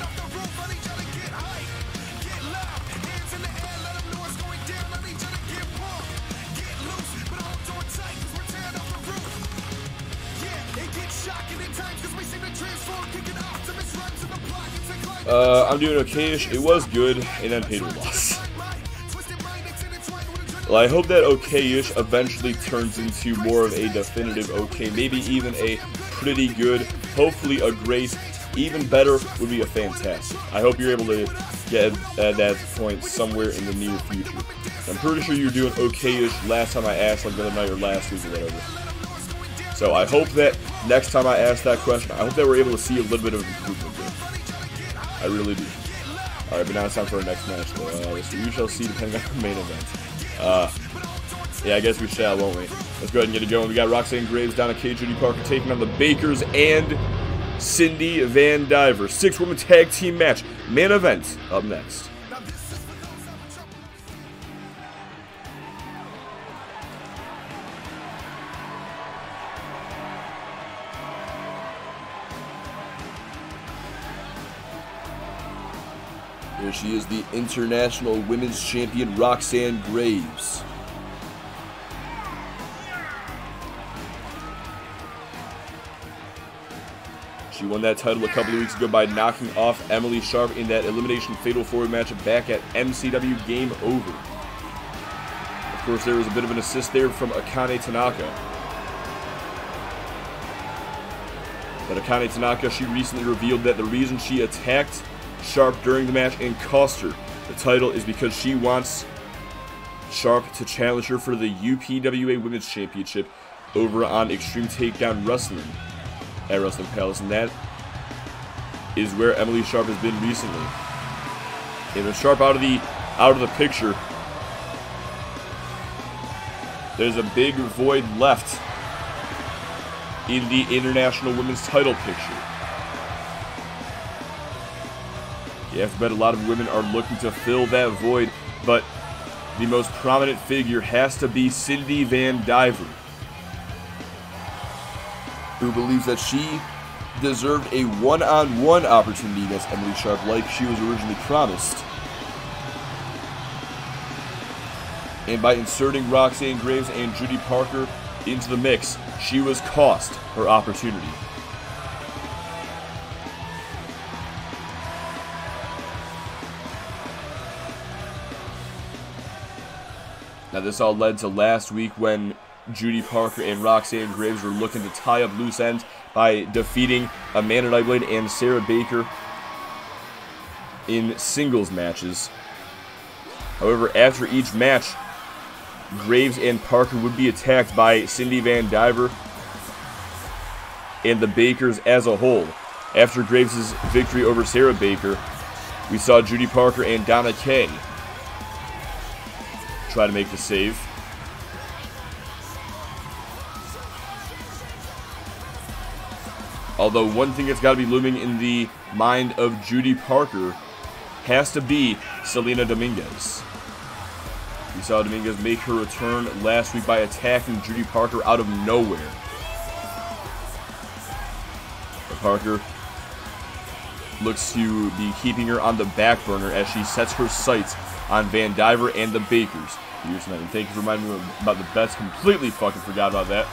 I'm doing okay-ish. It was good, and then Pedro lost. Well, I hope that okay-ish eventually turns into more of a definitive okay, maybe even a pretty good, hopefully a great, even better would be a fantastic. I hope you're able to get at that point somewhere in the near future. I'm pretty sure you were doing okay-ish last time I asked, like the other night or last week or whatever. So I hope that next time I ask that question, I hope that we're able to see a little bit of improvement there. I really do. Alright, but now it's time for our next match, though. We shall see, depending on the main event. Yeah, I guess we shall, won't we? Let's go ahead and get it going. We got Roxanne Graves, Donna Kate, Judy Parker taking on the Bakers and Cindy Van Diver. 6-woman tag team match. Main event up next. Here she is, the International Women's Champion, Roxanne Graves, She won that title a couple of weeks ago by knocking off Emily Sharp in that Elimination Fatal 4-Way match back at MCW Game Over. Of course, there was a bit of an assist there from Akane Tanaka. But Akane Tanaka, she recently revealed that the reason she attacked Sharp during the match and cost her the title is because she wants Sharp to challenge her for the UPWA Women's Championship over on Extreme Takedown Wrestling at Wrestling Palace, and that is where Emily Sharp has been recently. And with Sharp out of the picture, there's a big void left in the International Women's title picture. You have to bet a lot of women are looking to fill that void, but the most prominent figure has to be Cindy Van Diver, who believes that she deserved a one-on-one opportunity against Emily Sharp like she was originally promised. And by inserting Roxanne Graves and Judy Parker into the mix, she was cost her opportunity. Now this all led to last week when Judy Parker and Roxanne Graves were looking to tie up loose ends by defeating Amanda Nightblade and Sarah Baker in singles matches. However, after each match, Graves and Parker would be attacked by Cindy Van Diver and the Bakers as a whole. After Graves' victory over Sarah Baker, we saw Judy Parker and Donna Kay try to make the save. Although one thing that's got to be looming in the mind of Judy Parker has to be Selena Dominguez. We saw Dominguez make her return last week by attacking Judy Parker out of nowhere. But Parker looks to be keeping her on the back burner as she sets her sights on Van Diver and the Bakers here tonight. And thank you for reminding me about the bets. Completely fucking forgot about that.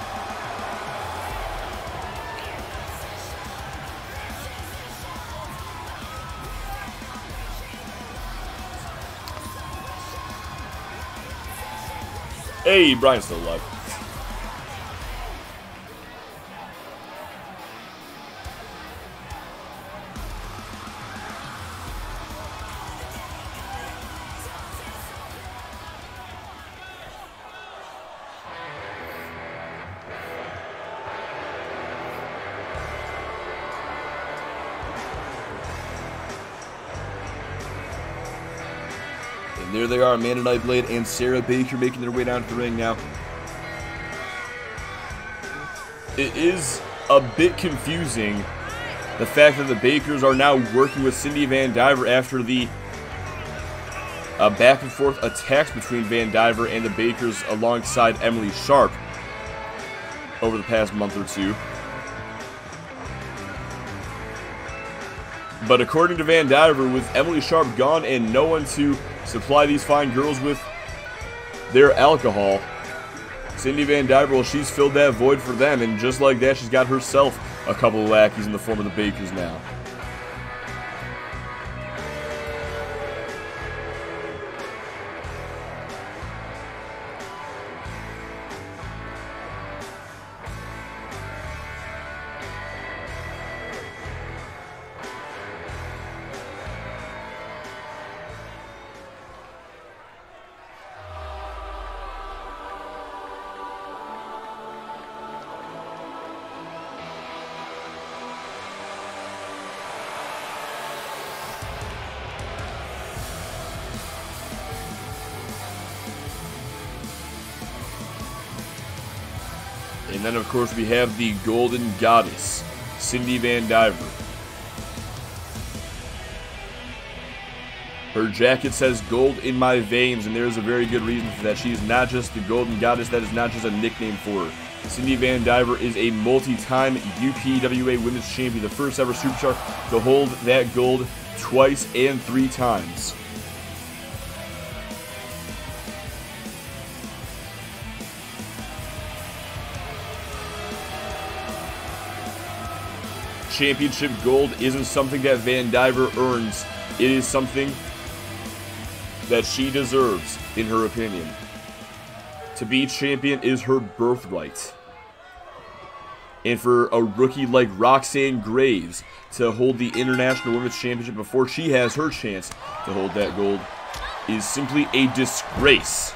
Hey, Brian's still alive. And there they are, Amanda Nightblade and Sarah Baker making their way down to the ring now. It is a bit confusing, the fact that the Bakers are now working with Cindy Van Diver after the back and forth attacks between Van Diver and the Bakers alongside Emily Sharp over the past month or two. But according to Van Diver, with Emily Sharp gone and no one to supply these fine girls with their alcohol, Cindy Van Diver, well, she's filled that void for them, and just like that, she's got herself a couple of lackeys in the form of the Bakers now. And then, of course, we have the Golden Goddess, Cindy Van Diver. Her jacket says "Gold in my veins," and there's a very good reason for that. She is not just the Golden Goddess. That is not just a nickname for her. Cindy Van Diver is a multi-time UPWA Women's Champion, the first ever superstar to hold that gold twice and 3 times. championship gold isn't something that Van Diver earns. It is something that she deserves, in her opinion. To be champion is her birthright. And for a rookie like Roxanne Graves to hold the International Women's Championship before she has her chance to hold that gold is simply a disgrace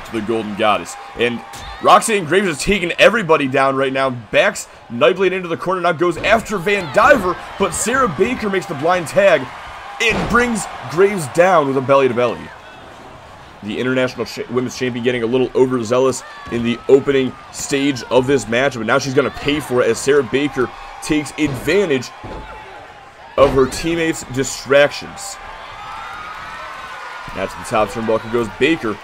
to the Golden Goddess. And Roxanne Graves is taking everybody down right now. Backs Nightblade into the corner, now goes after Van Diver, but Sarah Baker makes the blind tag and brings Graves down with a belly-to-belly. The International Women's Champion getting a little overzealous in the opening stage of this match, but now she's going to pay for it as Sarah Baker takes advantage of her teammates' distractions. Now to the top turnbuckle goes Baker.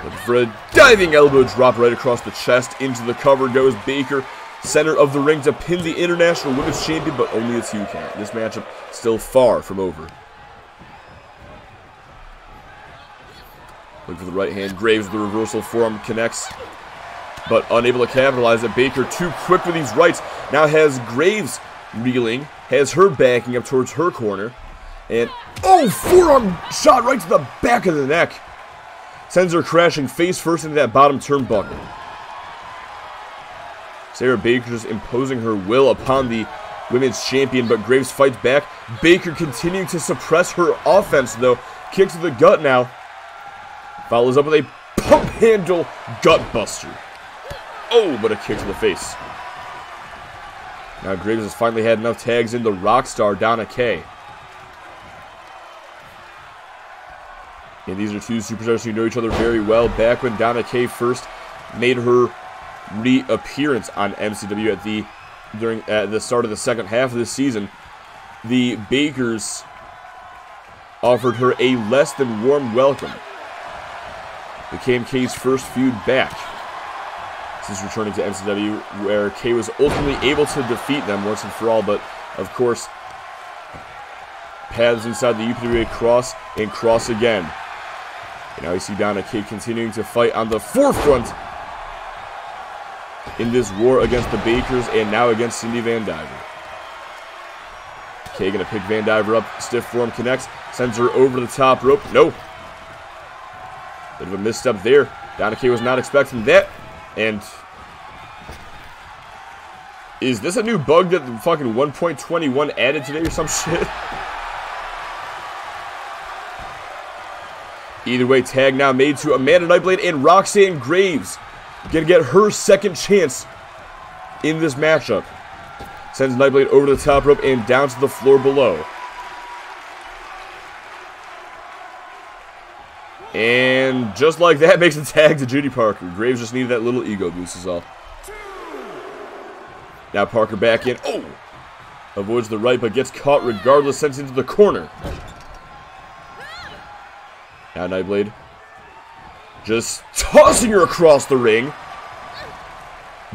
Looking for a diving elbow drop right across the chest. Into the cover goes Baker. Center of the ring to pin the International Women's Champion, but only a 2 count. This matchup still far from over. Looking for the right hand. Graves with the reversal forearm connects, but unable to capitalize it. Baker too quick with these rights. Now has Graves reeling. Has her backing up towards her corner. And, oh, forearm shot right to the back of the neck. Sends her crashing face first into that bottom turnbuckle. Sarah Baker just imposing her will upon the women's champion, but Graves fights back. Baker continuing to suppress her offense, though. Kick to the gut now. Follows up with a pump handle gut buster. Oh, but a kick to the face. Now Graves has finally had enough tags in the Rockstar, Donna Kay. And these are two superstars who know each other very well. Back when Donna Kay first made her reappearance on MCW at the start of the second half of this season, the Bakers offered her a less than warm welcome. Became Kay's first feud back since returning to MCW, where Kay was ultimately able to defeat them once and for all, but of course, paths inside the UPWA cross and cross again. And now you see Donna Kay continuing to fight on the forefront in this war against the Bakers and now against Cindy Van Diver. Kay gonna pick Van Diver up, stiff form connects, sends her over the top rope. No. Bit of a misstep there. Donna Kay was not expecting that. And is this a new bug that the fucking 1.21 added today or some shit? Either way, tag now made to Amanda Nightblade and Roxanne Graves. Gonna get her second chance in this matchup. Sends Nightblade over the top rope and down to the floor below. And just like that, makes a tag to Judy Parker. Graves just needed that little ego boost is all. Now Parker back in. Oh! Avoids the right, but gets caught regardless. Sends into the corner. Now Nightblade just tossing her across the ring.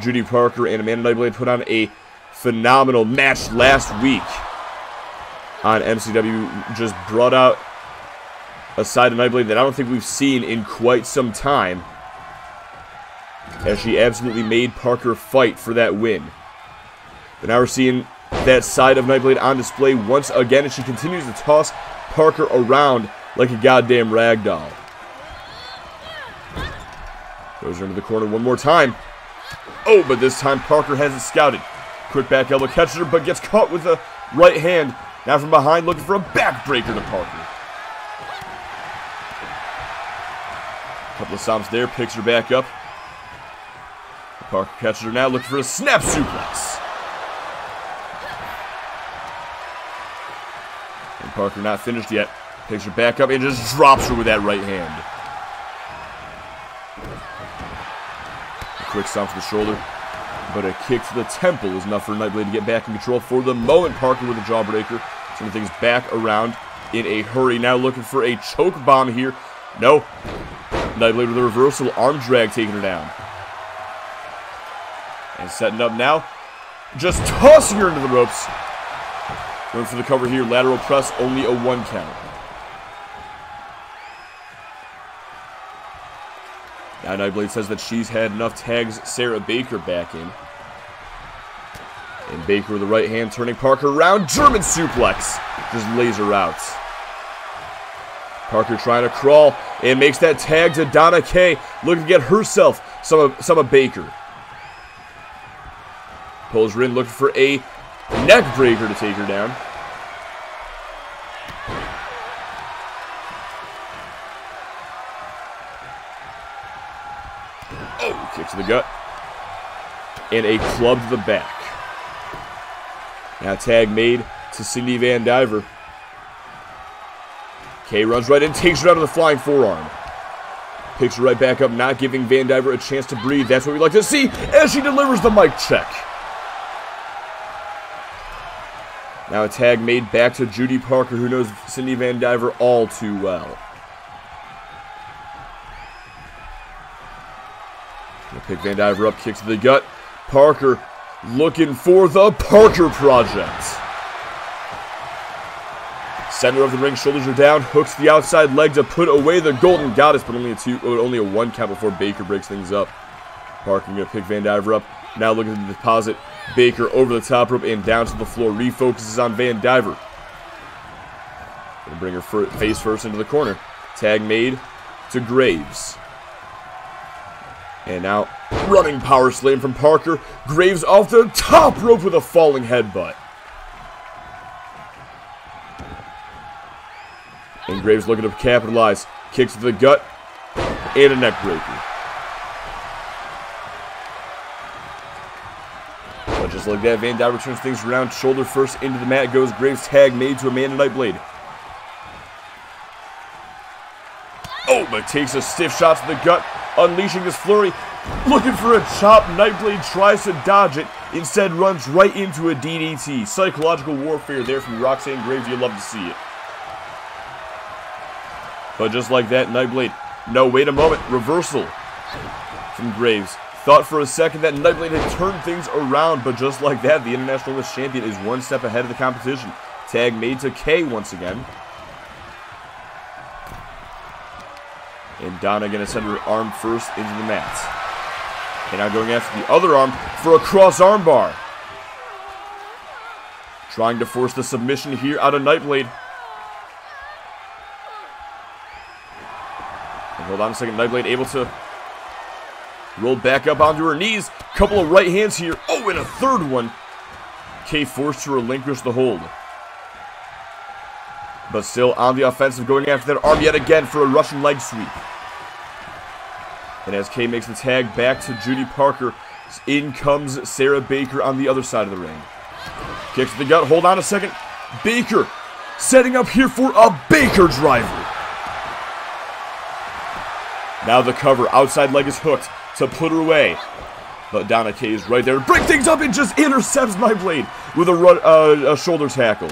Judy Parker and Amanda Nightblade put on a phenomenal match last week on MCW. Just brought out a side of Nightblade that I don't think we've seen in quite some time, as she absolutely made Parker fight for that win. But now we're seeing that side of Nightblade on display once again, and she continues to toss Parker around like a goddamn ragdoll. Goes her into the corner one more time. Oh, but this time Parker has it scouted. Quick back elbow catches her, but gets caught with the right hand. Now from behind, looking for a backbreaker to Parker. Couple of stomps there, picks her back up. Parker catches her now, looking for a snap suplex. And Parker not finished yet. Picks her back up and just drops her with that right hand. A quick stomp to the shoulder, but a kick to the temple is enough for Nightblade to get back in control for the moment. Parker with a jawbreaker, turning things back around in a hurry. Now looking for a choke bomb here. No. Nightblade with a reversal arm drag, taking her down. And setting up now. Just tossing her into the ropes. Going for the cover here. Lateral press, only a 1 count. Now Nightblade says that she's had enough tags Sarah Baker back in. And Baker with the right hand, turning Parker around. German suplex. Just laser out. Parker trying to crawl and makes that tag to Donna Kay. Looking to get herself some of Baker. Pulls her in, looking for a neck breaker to take her down. Oh, kick to the gut. And a club to the back. Now tag made to Cindy Van Diver. Kay runs right in, takes her out of the flying forearm. Picks her right back up, not giving Van Diver a chance to breathe. That's what we like to see as she delivers the mic check. Now a tag made back to Judy Parker, who knows Cindy Van Diver all too well. Gonna pick Van Diver up, kicks to the gut. Parker looking for the Parker Project. Center of the ring, shoulders are down, hooks the outside leg to put away the Golden Goddess, but only a 1 count before Baker breaks things up. Parker gonna pick Van Diver up. Now looking to deposit Baker over the top rope and down to the floor. Refocuses on Van Diver. Gonna bring her face first into the corner. Tag made to Graves. And now running power slam from Parker. Graves off the top rope with a falling headbutt. And Graves looking to capitalize. Kicks to the gut. And a neck breaker. But just like that, Van Diver turns things around. Shoulder first into the mat goes. Graves tag made to Amanda Nightblade. Oh, but takes a stiff shot to the gut. Unleashing his flurry. Looking for a chop. Nightblade tries to dodge it. Instead runs right into a DDT. Psychological warfare there from Roxanne Graves. You love to see it. But just like that, Nightblade. No, wait a moment. Reversal from Graves. Thought for a second that Nightblade had turned things around, but just like that, the International Women's Champion is 1 step ahead of the competition. Tag made to Kay once again. And Donna going to send her arm first into the mat. And now going after the other arm for a cross arm bar. Trying to force the submission here out of Nightblade. And hold on a second, Nightblade able to roll back up onto her knees. Couple of right hands here. Oh, and a third one. Kay forced to relinquish the hold. But still on the offensive, going after that arm yet again for a Russian leg sweep. And as Kay makes the tag back to Judy Parker, in comes Sarah Baker on the other side of the ring. Kicks to the gut, hold on a second. Baker setting up here for a Baker driver. Now the cover, outside leg is hooked to put her away. But Donna Kay is right there to break things up and just intercepts Nightblade with a shoulder tackle.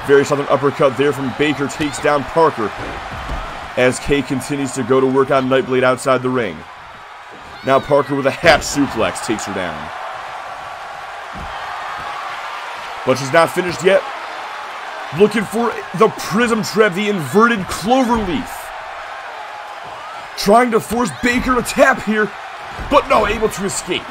Very southern uppercut there from Baker, takes down Parker as Kay continues to go to work on Nightblade outside the ring. Now Parker with a hat suplex takes her down. But she's not finished yet. Looking for the Prism Trap, the inverted clover leaf. Trying to force Baker to tap here, but no, able to escape.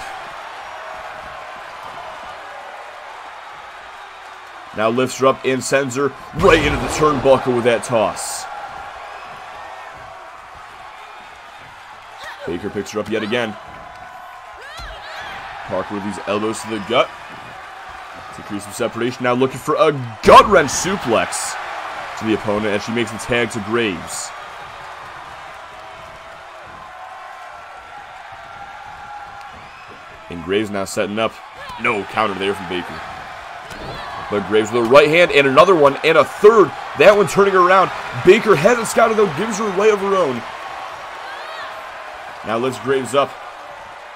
Now lifts her up and sends her right into the turnbuckle with that toss. Baker picks her up yet again. Parker with these elbows to the gut to create some separation. Now looking for a gut wrench suplex to the opponent as she makes the tag to Graves. And Graves now setting up. No counter there from Baker. But Graves with a right hand and another one and a third. That one turning her around. Baker hasn't scouted though, gives her a way of her own. Now lifts Graves up.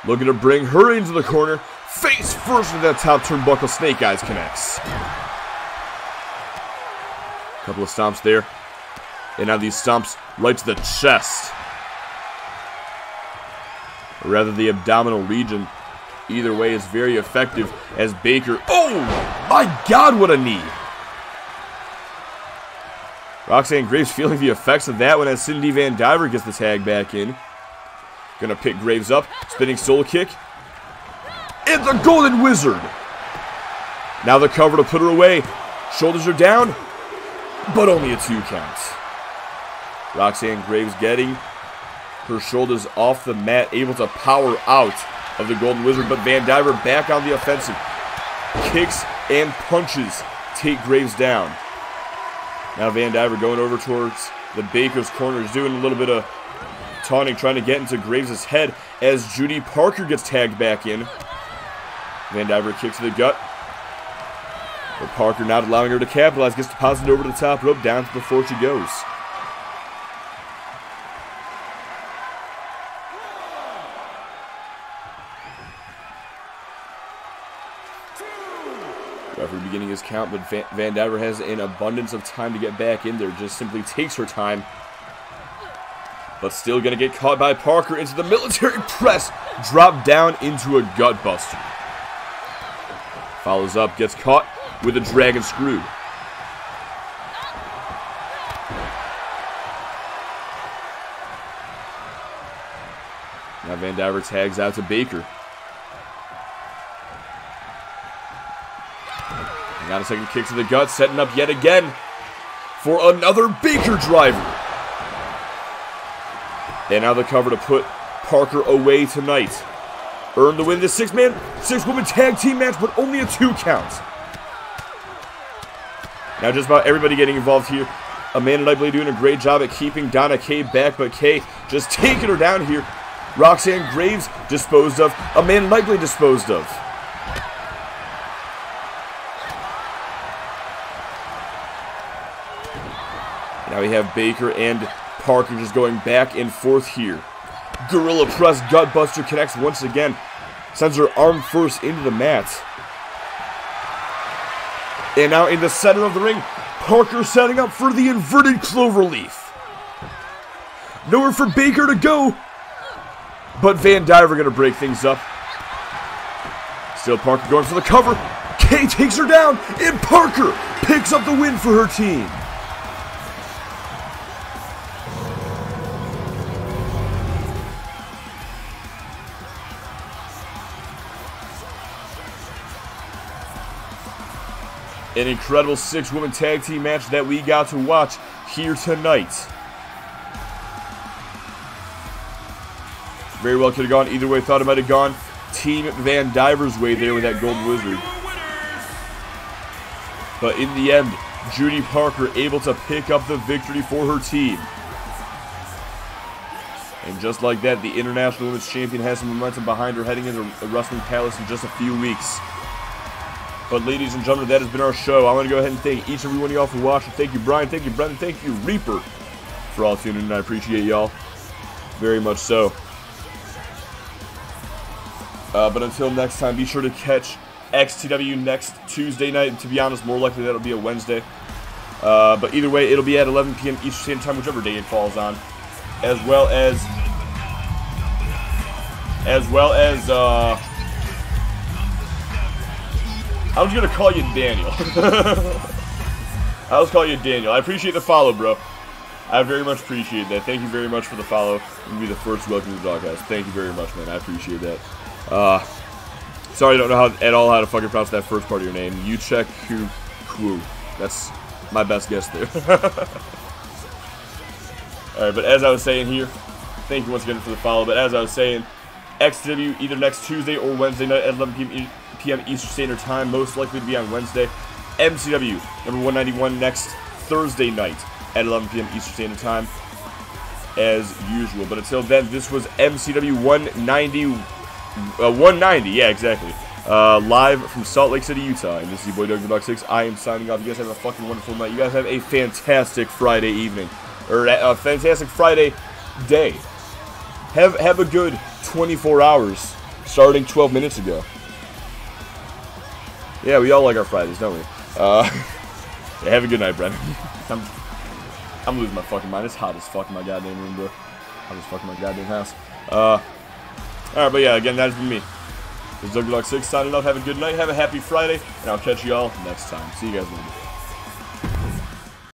Looking to bring her into the corner. Face first into that top turnbuckle. Snake Eyes connects. Couple of stomps there. And now these stomps right to the chest. Or rather the abdominal region. Either way is very effective as Baker... Oh! My God, what a knee! Roxanne Graves feeling the effects of that one as Cindy Van Diver gets the tag back in. Gonna pick Graves up. Spinning soul kick. And the Golden Wizard! Now the cover to put her away. Shoulders are down, but only a 2 count. Roxanne Graves getting her shoulders off the mat, able to power out of the Golden Wizard, but Van Diver back on the offensive. Kicks and punches take Graves down. Now Van Diver going over towards the Baker's corners, doing a little bit of taunting, trying to get into Graves' head as Judy Parker gets tagged back in. Van Diver kicks to the gut. But Parker not allowing her to capitalize, gets deposited over the top rope, down before she goes. Referee beginning his count, but Van Diver has an abundance of time to get back in there. Just simply takes her time. But still going to get caught by Parker into the military press. Drop down into a gut buster. Follows up, gets caught with a dragon screw. Now Van Diver tags out to Baker. Got a second kick to the gut, setting up yet again for another Baker driver. And now the cover to put Parker away tonight. Earn the win this 6-woman tag team match, but only a 2 count. Now just about everybody getting involved here. Amanda Knightley doing a great job at keeping Donna Kay back, but Kay just taking her down here. Roxanne Graves disposed of. Amanda Knightley disposed of. Now we have Baker and Parker just going back and forth here. Gorilla press, gutbuster connects once again. Sends her arm first into the mat. And now in the center of the ring, Parker setting up for the inverted cloverleaf. Nowhere for Baker to go. But Van Diver going to break things up. Still Parker going for the cover. Kay takes her down, and Parker picks up the win for her team. An incredible 6-woman tag team match that we got to watch here tonight. Very well could have gone either way. Thought it might have gone Team Van Diver's way there with that Golden Wizard. But in the end, Judy Parker able to pick up the victory for her team. And just like that, the International Women's Champion has some momentum behind her heading into the Wrestling Palace in just a few weeks. But ladies and gentlemen, that has been our show. I want to go ahead and thank each and every one of y'all for watching. Thank you, Brian. Thank you, Brendan. Thank you, Reaper, for all tuning in. I appreciate y'all very much so. But until next time, be sure to catch XTW next Tuesday night. And to be honest, more likely that'll be a Wednesday. But either way, it'll be at 11 p.m. Eastern Standard Time, whichever day it falls on. As well as I was going to call you Daniel. I was calling you Daniel. I appreciate the follow, bro. I very much appreciate that. Thank you very much for the follow. You'll be the first welcome to the Doghouse. Thank you very much, man. I appreciate that. Sorry I don't know at all how to fucking pronounce that first part of your name. Yuchek Kwu. That's my best guess there. Alright, but as I was saying here, thank you once again for the follow. But as I was saying, XW either next Tuesday or Wednesday night at 11 p.m. Eastern Standard Time, most likely to be on Wednesday. MCW number 191 next Thursday night at 11 p.m. Eastern Standard Time, as usual. But until then, this was MCW 190, yeah, exactly. Live from Salt Lake City, Utah. And this is your boy Doug the Buck 6. I am signing off. You guys have a fucking wonderful night. You guys have a fantastic Friday evening, or a fantastic Friday day. Have a good 24 hours starting 12 minutes ago. Yeah, we all like our Fridays, don't we? Yeah, have a good night, Brendan. I'm losing my fucking mind. It's hot as fuck in my goddamn room, bro. Hot as fuck in my goddamn house. Alright, but yeah, again, that has been me. This is Doug the Buck 6 signing off. Have a good night. Have a happy Friday. And I'll catch you all next time. See you guys later.